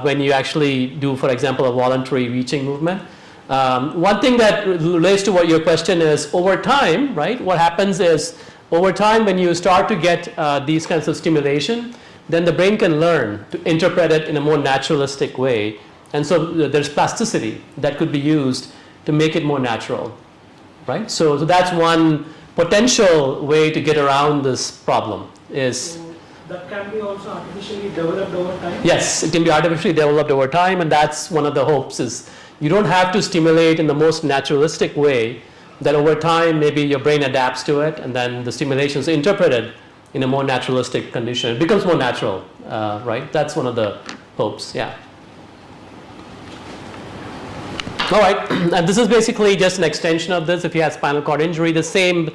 when you actually do, for example, a voluntary reaching movement. One thing that relates to what your question is, over time, right, what happens is over time when you start to get these kinds of stimulation, then the brain can learn to interpret it in a more naturalistic way. And so there's plasticity that could be used to make it more natural, right? So that's one potential way to get around this problem is... So that can be also artificially developed over time? Yes, it can be artificially developed over time, and that's one of the hopes is you don't have to stimulate in the most naturalistic way, that over time maybe your brain adapts to it and then the stimulation is interpreted in a more naturalistic condition. It becomes more natural, right? That's one of the hopes, yeah. All right, and this is basically just an extension of this. If you have spinal cord injury, the same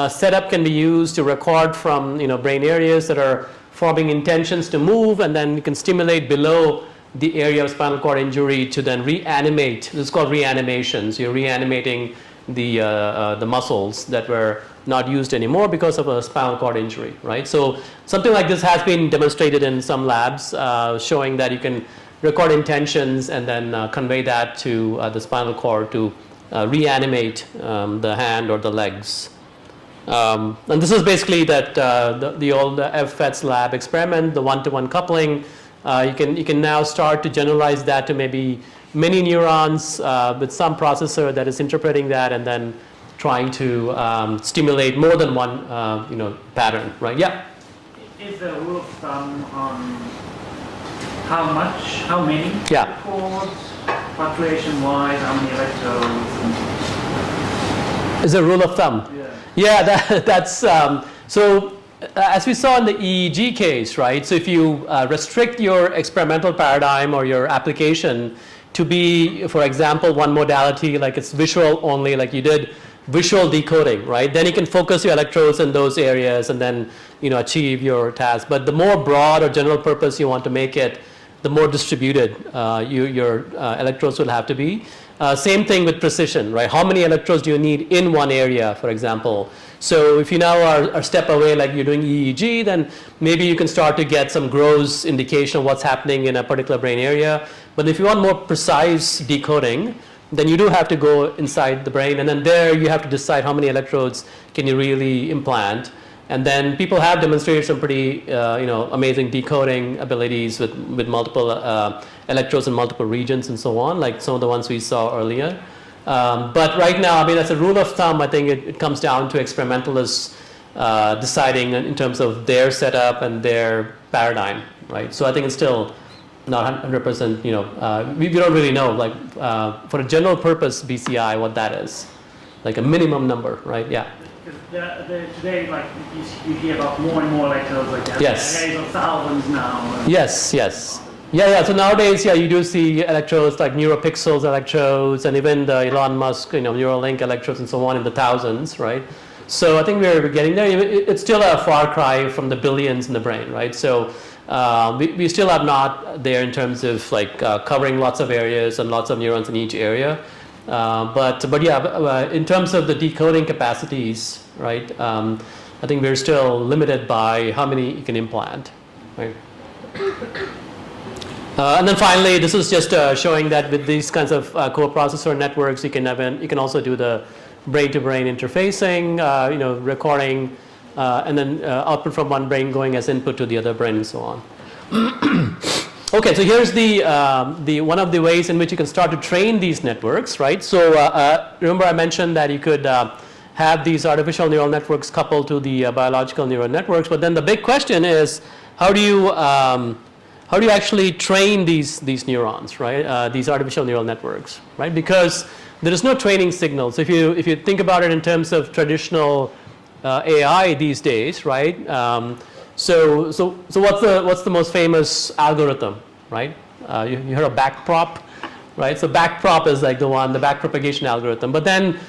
setup can be used to record from brain areas that are forming intentions to move, and then you can stimulate below the area of spinal cord injury to then reanimate. This is called reanimation. So you're reanimating the muscles that were not used anymore because of a spinal cord injury, right? So something like this has been demonstrated in some labs, showing that you can record intentions and then convey that to the spinal cord to reanimate the hand or the legs. And this is basically that the old FFET's lab experiment, the one-to-one coupling. You can now start to generalize that to maybe many neurons with some processor that is interpreting that and then trying to stimulate more than one pattern, right? Yeah. Is there a rule of thumb on how many records, fluctuation-wise, how many electrodes? Is a rule of thumb? Yeah, that's so. As we saw in the EEG case, right? So if you restrict your experimental paradigm or your application to be, for example, one modality, like it's visual only, like you did visual decoding, right? Then you can focus your electrodes in those areas and then achieve your task. But the more broad or general purpose you want to make it, the more distributed your electrodes will have to be. Same thing with precision, right? How many electrodes do you need in one area, for example? So if you now are a step away, like you're doing EEG, then maybe you can start to get some gross indication of what's happening in a particular brain area. But if you want more precise decoding, then you do have to go inside the brain, and then there you have to decide how many electrodes can you really implant. And then people have demonstrated some pretty amazing decoding abilities with multiple electrodes in multiple regions and so on, like some of the ones we saw earlier. But right now, I mean, as a rule of thumb, I think it comes down to experimentalists deciding in terms of their setup and their paradigm, right? So I think it's still not 100%, we don't really know, like for a general purpose BCI, what that is, like a minimum number, right? Yeah. Today, like you hear about more and more electrodes, like yes. arrays of thousands now. Yes. Yeah. So nowadays, you do see electrodes like NeuroPixels electrodes, and even the Elon Musk, Neuralink electrodes, and so on in the thousands, right? So I think we're getting there. It's still a far cry from the billions in the brain, right? So we still are not there in terms of like covering lots of areas and lots of neurons in each area. But yeah, in terms of the decoding capacities, right? I think we're still limited by how many you can implant, right? And then finally, this is just showing that with these kinds of coprocessor networks, you can also do the brain-to-brain interfacing, recording, and then output from one brain going as input to the other brain and so on. Okay, so here's the one of the ways in which you can start to train these networks, right? So remember I mentioned that you could have these artificial neural networks coupled to the biological neural networks, but then the big question is how do you actually train these neurons, right? These artificial neural networks, right? Because there is no training signal. So if you think about it in terms of traditional AI these days, right? So what's the most famous algorithm, right? You heard of backprop, right? So backprop is like the backpropagation algorithm. But then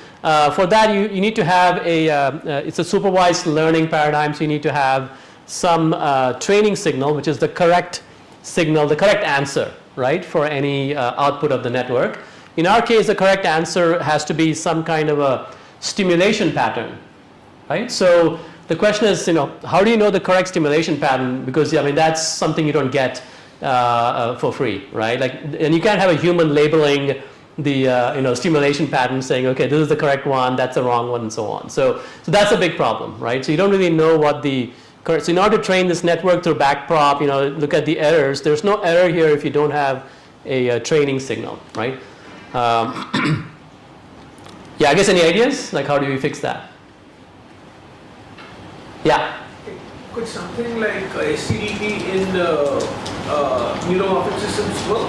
for that you need to have it's a supervised learning paradigm. So you need to have some training signal, which is the correct signal, the correct answer, right, for any output of the network. In our case, the correct answer has to be some kind of a stimulation pattern, right? So the question is, how do you know the correct stimulation pattern? Because that's something you don't get for free, right? And you can't have a human labeling the stimulation pattern, saying, okay, this is the correct one, that's the wrong one, and so on. So that's a big problem, right? So you don't really know what the correct. So in order to train this network through backprop, look at the errors. There's no error here if you don't have a training signal, right? Yeah, I guess any ideas? Like, how do we fix that? Yeah. Could something like STDP in the neuromorphic systems work?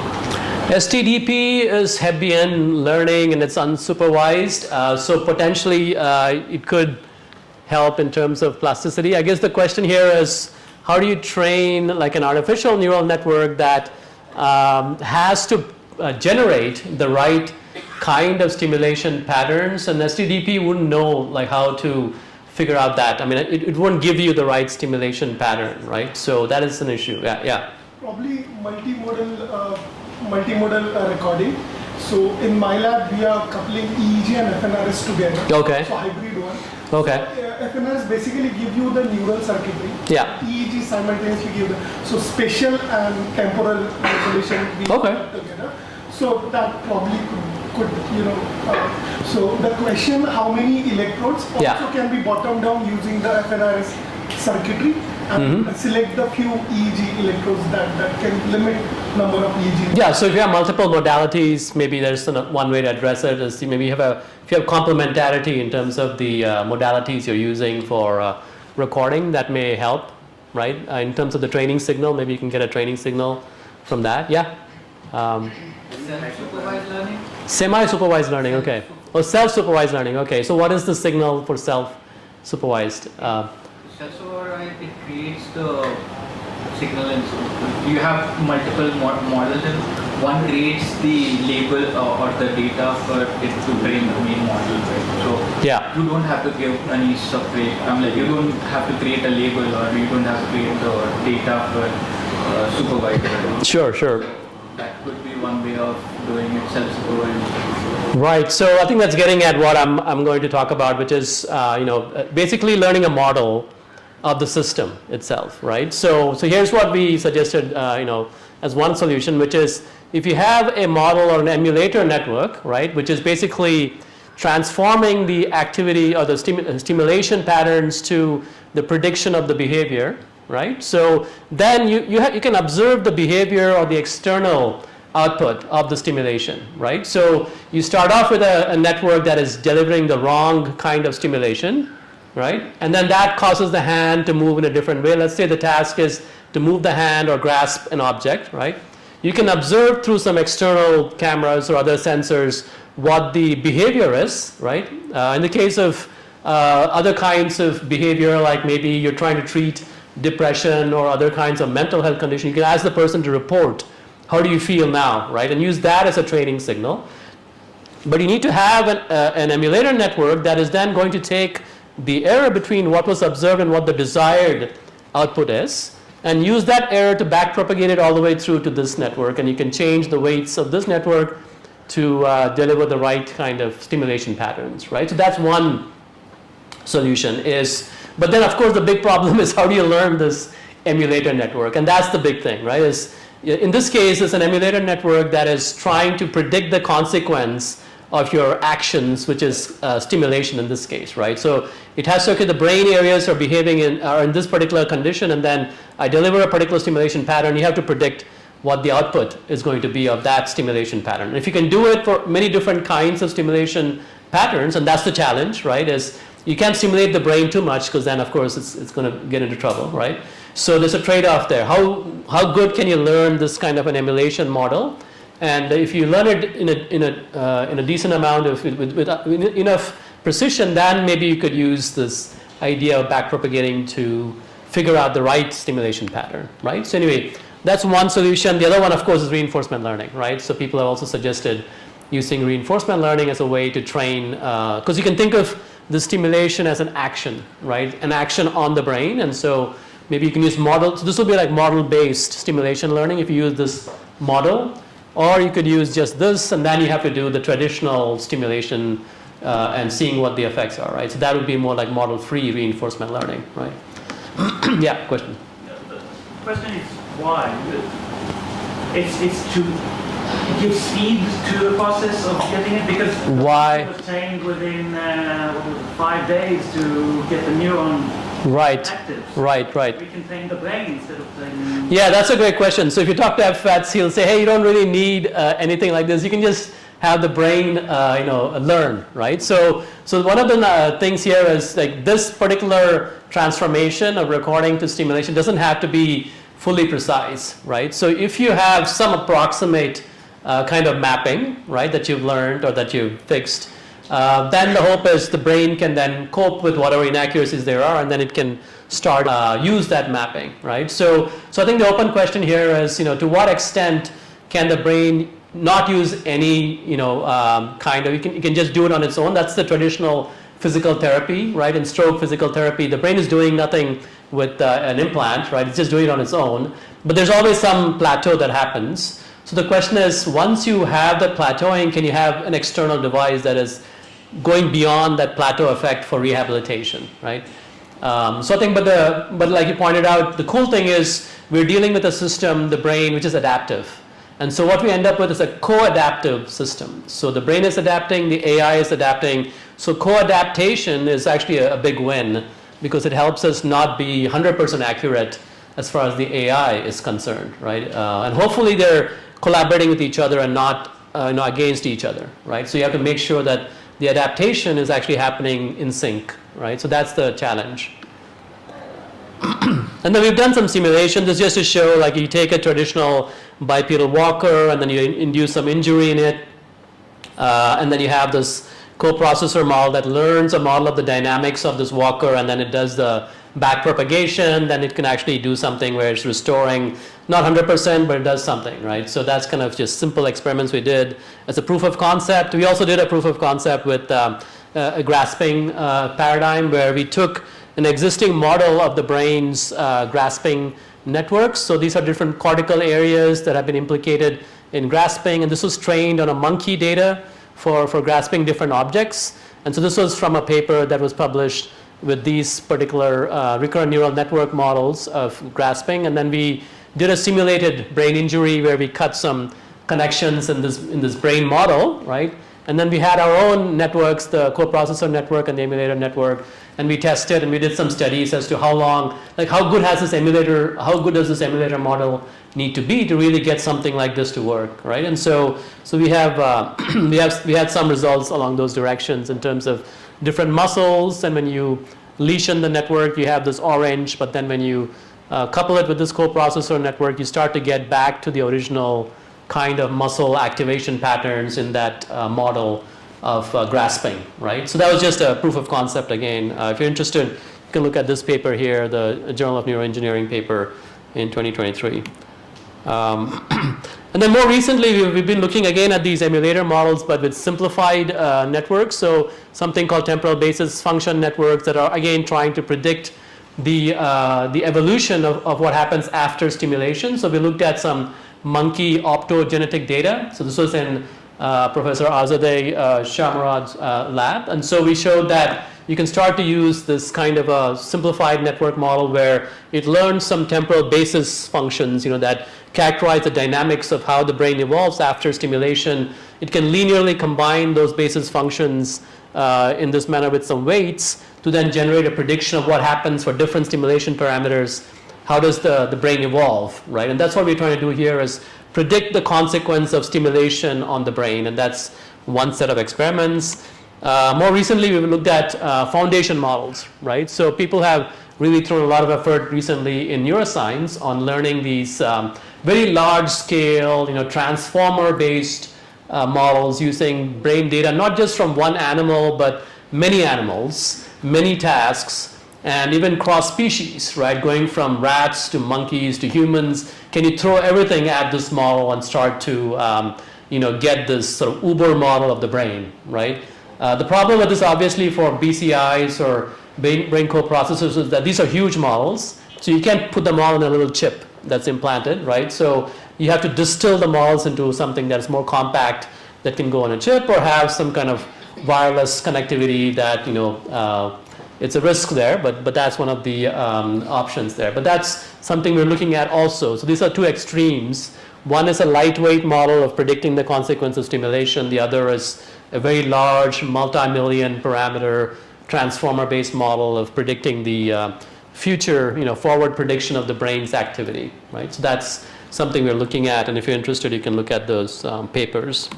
STDP is Hebbian learning and it's unsupervised. So potentially it could help in terms of plasticity. I guess the question here is, how do you train like an artificial neural network that has to generate the right kind of stimulation patterns, and STDP wouldn't know like how to figure out that. It won't give you the right stimulation pattern, right? So that is an issue. Yeah. Probably multimodal recording. So in my lab, we are coupling EEG and FNRS together. Okay. So hybrid one. Okay. So, FNRS basically give you the neural circuitry. Yeah. EEG simultaneously give so spatial and temporal resolution we together. So that probably could so the question, how many electrodes also can be bottomed down using the FNRS circuitry and select the few EEG electrodes that can limit number of EEG. Yeah, so if you have multiple modalities, maybe there's one way to address it is maybe if you have complementarity in terms of the modalities you're using for recording, that may help, right? In terms of the training signal, maybe you can get a training signal from that. Yeah. Self-supervised learning? Semi-supervised learning, okay. Oh, self-supervised learning, okay. So what is the signal for self-supervised? Self-supervised, it creates the signal, and you have multiple models, and one creates the label or the data for it to train the main model, right? So you don't have to give any separate, you don't have to create a label, or you don't have to create the data for supervised. Sure. That could be one way of doing it, self-supervised. Right. So I think that's getting at what I'm going to talk about, which is basically learning a model of the system itself, right? So here's what we suggested, as one solution, which is if you have a model or an emulator network, right, which is basically transforming the activity or the stimulation patterns to the prediction of the behavior, right? So then you can observe the behavior or the external output of the stimulation, right? So you start off with a network that is delivering the wrong kind of stimulation, right? And then that causes the hand to move in a different way. Let's say the task is to move the hand or grasp an object, right? You can observe through some external cameras or other sensors what the behavior is, right? In the case of other kinds of behavior, like maybe you're trying to treat depression or other kinds of mental health condition, you can ask the person to report, how do you feel now, right? And use that as a training signal. But you need to have an emulator network that is then going to take the error between what was observed and what the desired output is, and use that error to backpropagate it all the way through to this network. And you can change the weights of this network to deliver the right kind of stimulation patterns, right? So that's one solution but then of course the big problem is how do you learn this emulator network? And that's the big thing, right? In this case, it's an emulator network that is trying to predict the consequence of your actions, which is stimulation in this case, right? So it has to, okay, the brain areas are behaving are in this particular condition, and then I deliver a particular stimulation pattern. You have to predict what the output is going to be of that stimulation pattern. And if you can do it for many different kinds of stimulation patterns, and that's the challenge, right, is you can't stimulate the brain too much, because then of course it's going to get into trouble, right? So there's a trade-off there. How good can you learn this kind of an emulation model? And if you learn it in a decent amount of with enough precision, then maybe you could use this idea of backpropagating to figure out the right stimulation pattern, right? So anyway, that's one solution. The other one, of course, is reinforcement learning, right? So people have also suggested using reinforcement learning as a way to train, because you can think of the stimulation as an action, right? An action on the brain. And so maybe you can use model. So this will be like model-based stimulation learning if you use this model. Or you could use just this, and then you have to do the traditional stimulation and seeing what the effects are, right? So that would be more like model-free reinforcement learning, right? Yeah, question. The question is why? It's to give speed to the process of getting it, because why? It was trained within 5 days to get the neuron active. Right. We can train the brain instead of training. Yeah, that's a great question. So if you talk to FFATs, he'll say, hey, you don't really need anything like this. You can just have the brain, learn, right? So one of the things here is like this particular transformation of recording to stimulation doesn't have to be fully precise, right? So if you have some approximate kind of mapping, right, that you've learned or that you've fixed, then the hope is the brain can then cope with whatever inaccuracies there are, and then it can start use that mapping, right? So I think the open question here is, to what extent can the brain not use any, kind of, you can just do it on its own. That's the traditional physical therapy, right? In stroke physical therapy, the brain is doing nothing with an implant, right? It's just doing it on its own. But there's always some plateau that happens. So the question is, once you have the plateauing, can you have an external device that is going beyond that plateau effect for rehabilitation, right? So I think, but like you pointed out, the cool thing is we're dealing with a system, the brain, which is adaptive. And so what we end up with is a co-adaptive system. So the brain is adapting, the AI is adapting. So co-adaptation is actually a big win, because it helps us not be 100% accurate as far as the AI is concerned, right? And hopefully they're collaborating with each other and not against each other, right? So you have to make sure that the adaptation is actually happening in sync, right? So that's the challenge. And then we've done some simulations. This just to show, like, you take a traditional bipedal walker and then you induce some injury in it, and then you have this coprocessor model that learns a model of the dynamics of this walker, and then it does the back propagation. Then it can actually do something where it's restoring, not 100%, but it does something, right? So that's kind of just simple experiments we did as a proof of concept. We also did a proof of concept with a grasping paradigm, where we took an existing model of the brain's grasping networks. So these are different cortical areas that have been implicated in grasping, and this was trained on a monkey data for grasping different objects. And so this was from a paper that was published with these particular recurrent neural network models of grasping. And then we did a simulated brain injury where we cut some connections in this brain model, right? And then we had our own networks, the coprocessor network and the emulator network, and we tested and we did some studies as to how long, like how good does this emulator model need to be to really get something like this to work, right? And so we have we had some results along those directions in terms of different muscles, and when you lesion the network, you have this orange, but then when you couple it with this coprocessor network, you start to get back to the original kind of muscle activation patterns in that model of grasping, right? So that was just a proof of concept again. If you're interested, you can look at this paper here, the Journal of Neuroengineering paper in 2023. And then more recently, we've been looking again at these emulator models, but with simplified networks. So something called temporal basis function networks that are again trying to predict the evolution of what happens after stimulation. So we looked at some monkey optogenetic data. So this was in Professor Azadeh Shamrad's lab. And so we showed that you can start to use this kind of a simplified network model where it learns some temporal basis functions, that characterize the dynamics of how the brain evolves after stimulation. It can linearly combine those basis functions in this manner with some weights to then generate a prediction of what happens for different stimulation parameters. How does the brain evolve, right? And that's what we're trying to do here is predict the consequence of stimulation on the brain, and that's one set of experiments. More recently, we've looked at foundation models, right? So people have really thrown a lot of effort recently in neuroscience on learning these very large-scale, transformer-based models using brain data, not just from one animal, but many animals, many tasks, and even cross-species, right? Going from rats to monkeys to humans. Can you throw everything at this model and start to, get this sort of Uber model of the brain, right? The problem with this, obviously, for BCIs or brain co-processors is that these are huge models, so you can't put them all in a little chip that's implanted, right? So you have to distill the models into something that's more compact that can go on a chip or have some kind of wireless connectivity that, it's a risk there, but that's one of the options there. But that's something we're looking at also. So these are two extremes. One is a lightweight model of predicting the consequence of stimulation. The other is a very large multi-million parameter transformer-based model of predicting the future, forward prediction of the brain's activity, right? So that's something we're looking at, and if you're interested, you can look at those papers.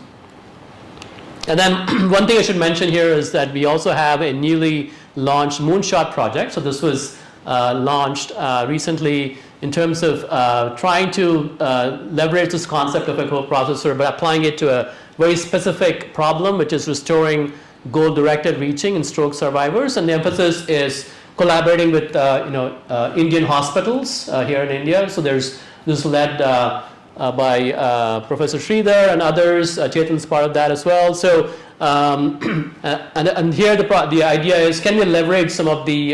And then one thing I should mention here is that we also have a newly launched Moonshot project. So this was launched recently in terms of trying to leverage this concept of a coprocessor by applying it to a very specific problem, which is restoring goal-directed reaching in stroke survivors. And the emphasis is collaborating with Indian hospitals here in India. So this is led by Professor Sridhar and others. Chetan's part of that as well. So and here the idea is, can we leverage some of the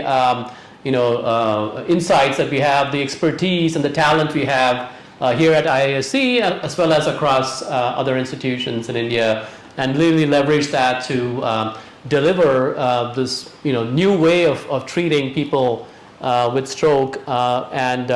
insights that we have, the expertise and the talent we have here at IISc, as well as across other institutions in India, and really leverage that to deliver this new way of treating people with stroke and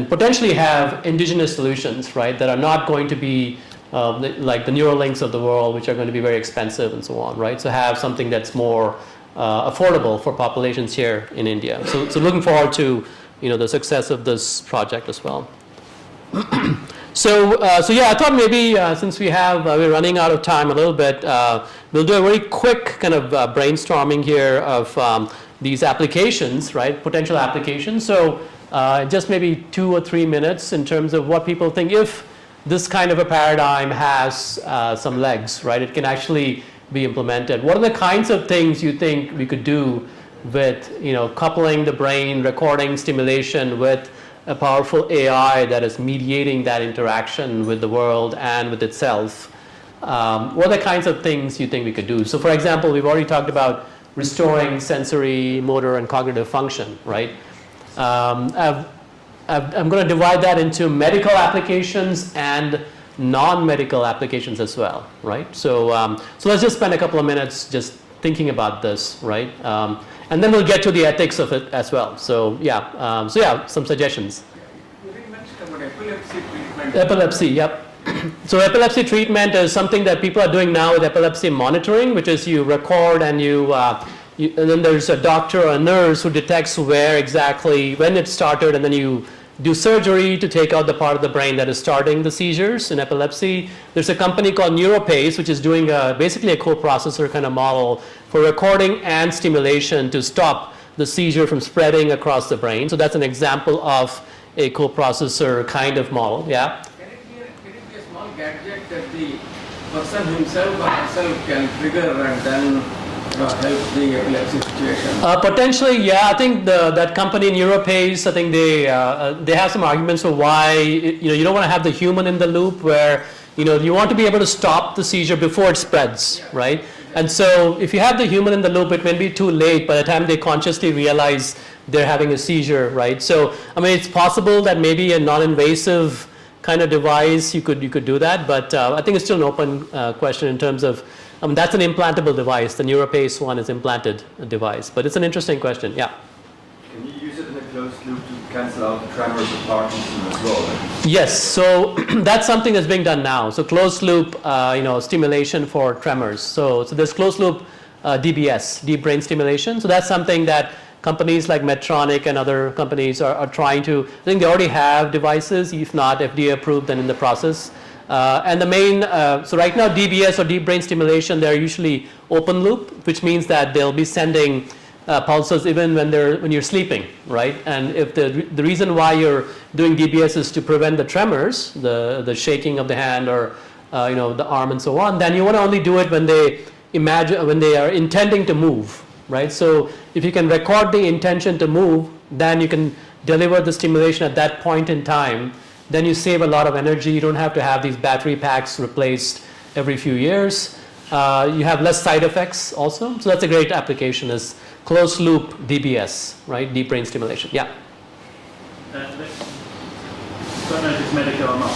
potentially have indigenous solutions, right, that are not going to be like the Neuralinks of the world, which are going to be very expensive and so on, right? So have something that's more affordable for populations here in India. So looking forward to the success of this project as well. So yeah, I thought maybe since we're running out of time a little bit, we'll do a very quick kind of brainstorming here of these applications, right? Potential applications. So just maybe 2 or 3 minutes in terms of what people think if this kind of a paradigm has some legs, right? It can actually be implemented. What are the kinds of things you think we could do with coupling the brain, recording stimulation with a powerful AI that is mediating that interaction with the world and with itself? What are the kinds of things you think we could do? So for example, we've already talked about restoring sensory, motor, and cognitive function, right? I'm going to divide that into medical applications and non-medical applications as well, right? So let's just spend a couple of minutes just thinking about this, right? And then we'll get to the ethics of it as well. So yeah, some suggestions. You mentioned about epilepsy treatment. Epilepsy, yep. So epilepsy treatment is something that people are doing now with epilepsy monitoring, which is you record and and then there's a doctor or a nurse who detects where exactly, when it started, and then you do surgery to take out the part of the brain that is starting the seizures in epilepsy. There's a company called Neuropace, which is doing basically a coprocessor kind of model for recording and stimulation to stop the seizure from spreading across the brain. So that's an example of a coprocessor kind of model, yeah? Can it be a small gadget that the person himself or herself can trigger and then help the epilepsy situation? Potentially, yeah. I think that company Neuropace, I think they have some arguments for why you don't want to have the human in the loop, where you want to be able to stop the seizure before it spreads, right? And so if you have the human in the loop, it may be too late by the time they consciously realize they're having a seizure, right? So I mean, it's possible that maybe a non-invasive kind of device, you could do that. But I think it's still an open question in terms of, that's an implantable device. The NeuroPace one is implanted device, but it's an interesting question. Yeah. Can you use it in a closed loop to cancel out the tremors of Parkinson as well? Yes, so that's something that's being done now. So closed loop, stimulation for tremors. So there's closed loop DBS, deep brain stimulation. So that's something that companies like Medtronic and other companies are trying to. I think they already have devices, if not FDA approved, and in the process. And the main, so right now DBS or deep brain stimulation, they're usually open loop, which means that they'll be sending pulses even when you're sleeping, right? And if the reason why you're doing DBS is to prevent the tremors, the shaking of the hand or the arm and so on, then you want to only do it when they are intending to move, right? So if you can record the intention to move, then you can deliver the stimulation at that point in time. Then you save a lot of energy. You don't have to have these battery packs replaced every few years. You have less side effects also. So that's a great application, is closed loop DBS, right? Deep brain stimulation. Yeah. Don't know if it's medical or not.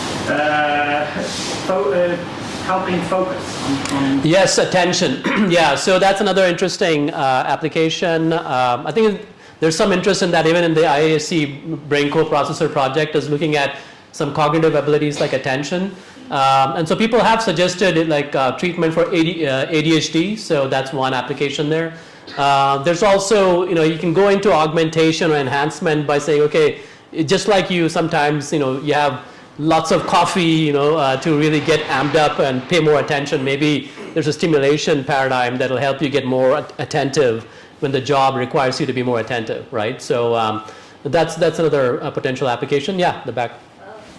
Helping focus on Yes, attention. Yeah, so that's another interesting application. I think there's some interest in that even in the IASC brain coprocessor project is looking at some cognitive abilities like attention. And so people have suggested it like treatment for ADHD, so that's one application there. There's also, you can go into augmentation or enhancement by saying, okay, just like you sometimes, you have lots of coffee, to really get amped up and pay more attention. Maybe there's a stimulation paradigm that'll help you get more attentive when the job requires you to be more attentive, right? So that's another potential application. Yeah, the back.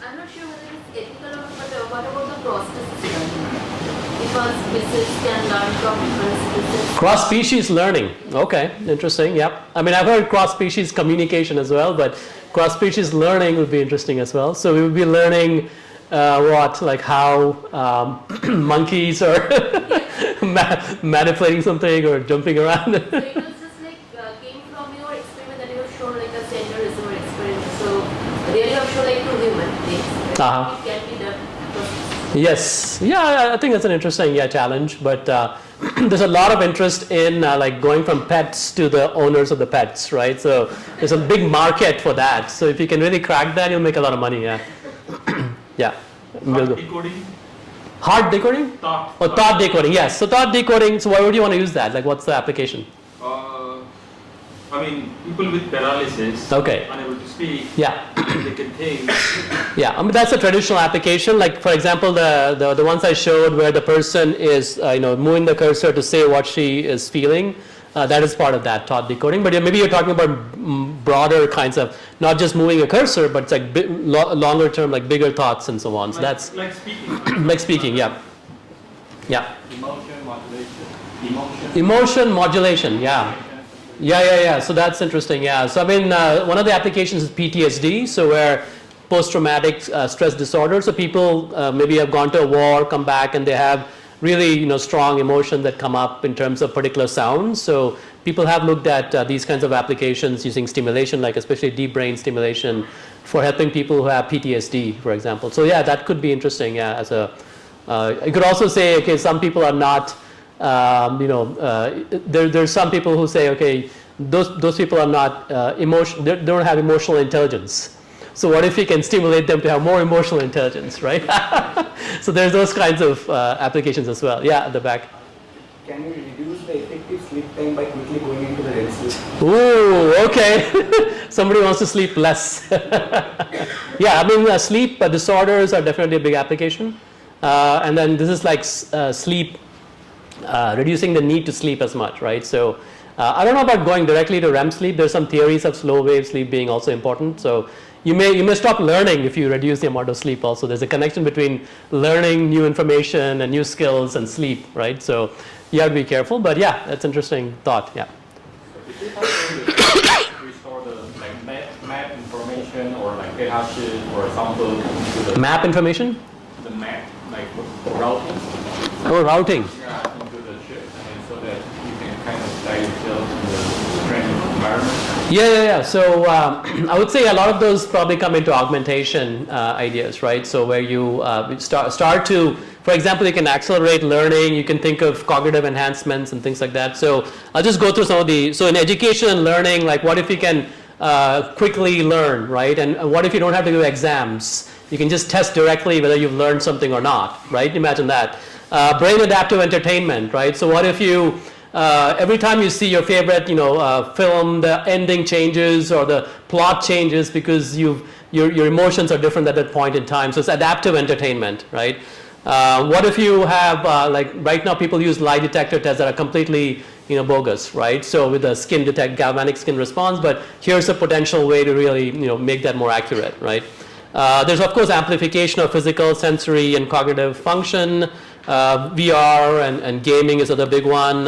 I'm not sure whether it's ethical or not, but what about the cross-species learning? Because species can learn from different species. Cross-species learning. Okay, interesting. Yep. I mean, I've heard cross-species communication as well, but cross-species learning would be interesting as well. So we would be learning like how monkeys are manipulating something or jumping around. So it was just like came from your experiment that you have shown, like a center receiver experiment. So there you have shown like 2 human beings. It can be done. Yes. Yeah, I think that's an interesting challenge. But there's a lot of interest in like going from pets to the owners of the pets, right? So there's a big market for that. So if you can really crack that, you'll make a lot of money. Yeah. Yeah. Thought decoding? Hard decoding? Thought decoding, yes. So thought decoding, so why would you want to use that? Like what's the application? I mean, people with paralysis, unable to speak, they can think. Yeah, I mean that's a traditional application. Like for example, the ones I showed where the person is moving the cursor to say what she is feeling. That is part of that thought decoding. But maybe you're talking about broader kinds of, not just moving a cursor, but it's like longer term, like bigger thoughts and so on. So that's like speaking. Like speaking, yeah. Yeah. Emotion modulation. Emotion modulation, yeah. Yeah. So that's interesting, yeah. So I mean, one of the applications is PTSD, so where post-traumatic stress disorder. So people maybe have gone to a war, come back, and they have really strong emotion that come up in terms of particular sounds. So people have looked at these kinds of applications using stimulation, like especially deep brain stimulation, for helping people who have PTSD, for example. So yeah, that could be interesting. Yeah, as a you could also say, okay, some people are not. There's some people who say, okay, those people are not they don't have emotional intelligence. So what if you can stimulate them to have more emotional intelligence, right? So there's those kinds of applications as well. Yeah, at the back. Can you reduce the effective sleep time by quickly going into the REM sleep? Ooh, okay. Somebody wants to sleep less. Yeah, I mean, sleep disorders are definitely a big application. And then this is like sleep, reducing the need to sleep as much, right? So I don't know about going directly to REM sleep. There's some theories of slow wave sleep being also important. So you may stop learning if you reduce the amount of sleep also. There's a connection between learning new information and new skills and sleep, right? So you have to be careful, but yeah, that's interesting thought, yeah. If you have to restore the map information or like data or sample to the map information? The map, like routing. Oh, routing. Yeah, into the chip, and so that you can kind of guide yourself in the training environment. Yeah. So I would say a lot of those probably come into augmentation ideas, right? So where you start to, for example, you can accelerate learning, you can think of cognitive enhancements and things like that. So I'll just go through some of the, so in education and learning, like what if you can quickly learn, right? And what if you don't have to do exams? You can just test directly whether you've learned something or not, right? Imagine that. Brain adaptive entertainment, right? So what if you, every time you see your favorite, film, the ending changes or the plot changes because your emotions are different at that point in time. So it's adaptive entertainment, right? What if you have, like right now people use lie detector tests that are completely, bogus, right? So with the galvanic skin response, but here's a potential way to really, make that more accurate, right? There's of course amplification of physical, sensory, and cognitive function. VR and gaming is another big one.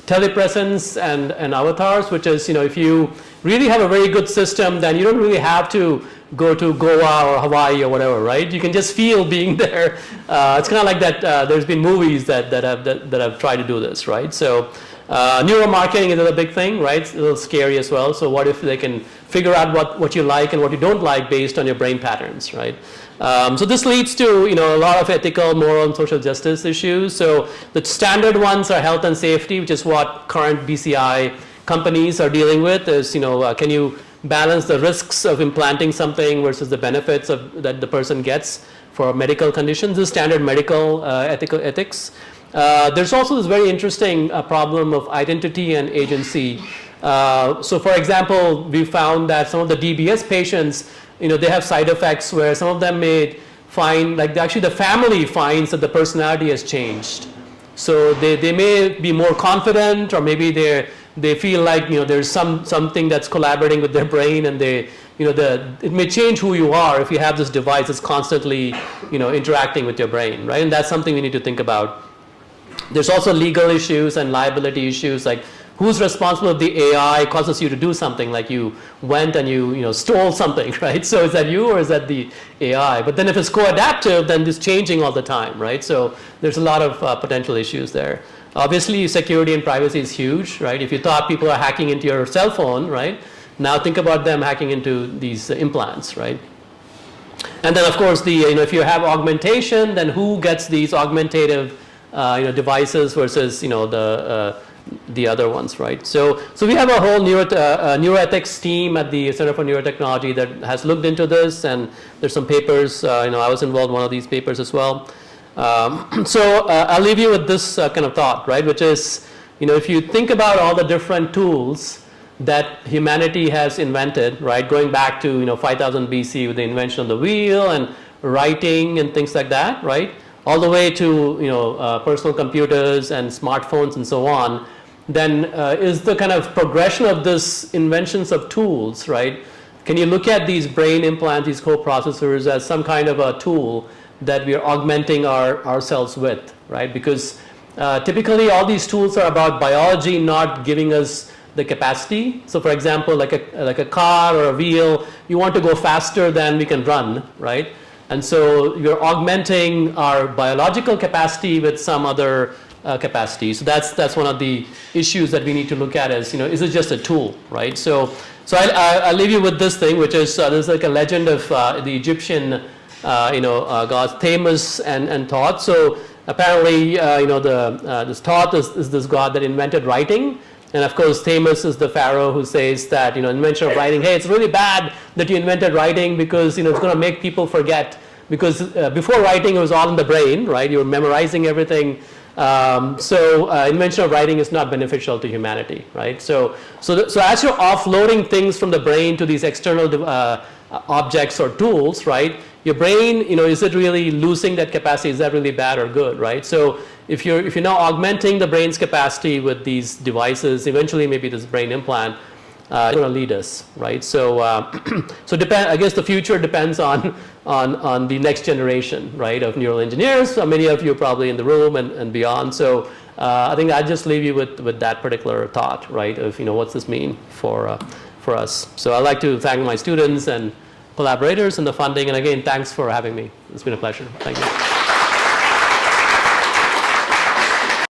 Telepresence and avatars, which is, if you really have a very good system, then you don't really have to go to Goa or Hawaii or whatever, right? You can just feel being there. It's kind of like that. There's been movies that have tried to do this, right? So neuromarketing is another big thing, right? It's a little scary as well. So what if they can figure out what you like and what you don't like based on your brain patterns, right? So this leads to a lot of ethical, moral, and social justice issues. So the standard ones are health and safety, which is what current BCI companies are dealing with. Is can you balance the risks of implanting something versus the benefits that the person gets for medical conditions? This is standard medical ethics. There's also this very interesting problem of identity and agency. So for example, we found that some of the DBS patients, they have side effects where some of them may find, like actually the family finds that the personality has changed. So they may be more confident, or maybe they feel like there's something that's collaborating with their brain, and it may change who you are if you have this device that's constantly interacting with your brain, right? And that's something we need to think about. There's also legal issues and liability issues, like who's responsible if the AI causes you to do something, like you went and you stole something, right? So is that you or is that the AI? But then if it's co-adaptive, then it's changing all the time, right? So there's a lot of potential issues there. Obviously, security and privacy is huge, right? If you thought people are hacking into your cell phone, right? Now think about them hacking into these implants, right? And then of course, if you have augmentation, then who gets these augmentative devices versus the other ones, right? So we have a whole neuroethics team at the Center for Neurotechnology that has looked into this, and there's some papers. I was involved in one of these papers as well. So I'll leave you with this kind of thought, right? Which is, if you think about all the different tools that humanity has invented, right? Going back to 5000 BC with the invention of the wheel and writing and things like that, right? All the way to personal computers and smartphones and so on, then is the kind of progression of this inventions of tools, right? Can you look at these brain implants, these co-processors, as some kind of a tool that we are augmenting ourselves with, right? Because typically all these tools are about biology not giving us the capacity. So for example, like a car or a wheel, you want to go faster than we can run, right? And so you're augmenting our biological capacity with some other capacity. So that's one of the issues that we need to look at as, is it just a tool, right? So I'll leave you with this thing, which is there's like a legend of the Egyptian, gods Thamus and Thoth. So apparently, this Thoth is this god that invented writing. And of course, Thamus is the pharaoh who says that, invention of writing, hey, it's really bad that you invented writing because, it's going to make people forget. Because before writing, it was all in the brain, right? You were memorizing everything. So invention of writing is not beneficial to humanity, right? So as you're offloading things from the brain to these external objects or tools, right? Your brain, is it really losing that capacity? Is that really bad or good, right? So if you're now augmenting the brain's capacity with these devices, eventually maybe this brain implant, it's going to lead us, right? So I guess the future depends on the next generation, right, of neural engineers. Many of you are probably in the room and beyond. So I think I'd just leave you with that particular thought, right, of what's this mean for us. So I'd like to thank my students and collaborators and the funding, and again, thanks for having me. It's been a pleasure. Thank you.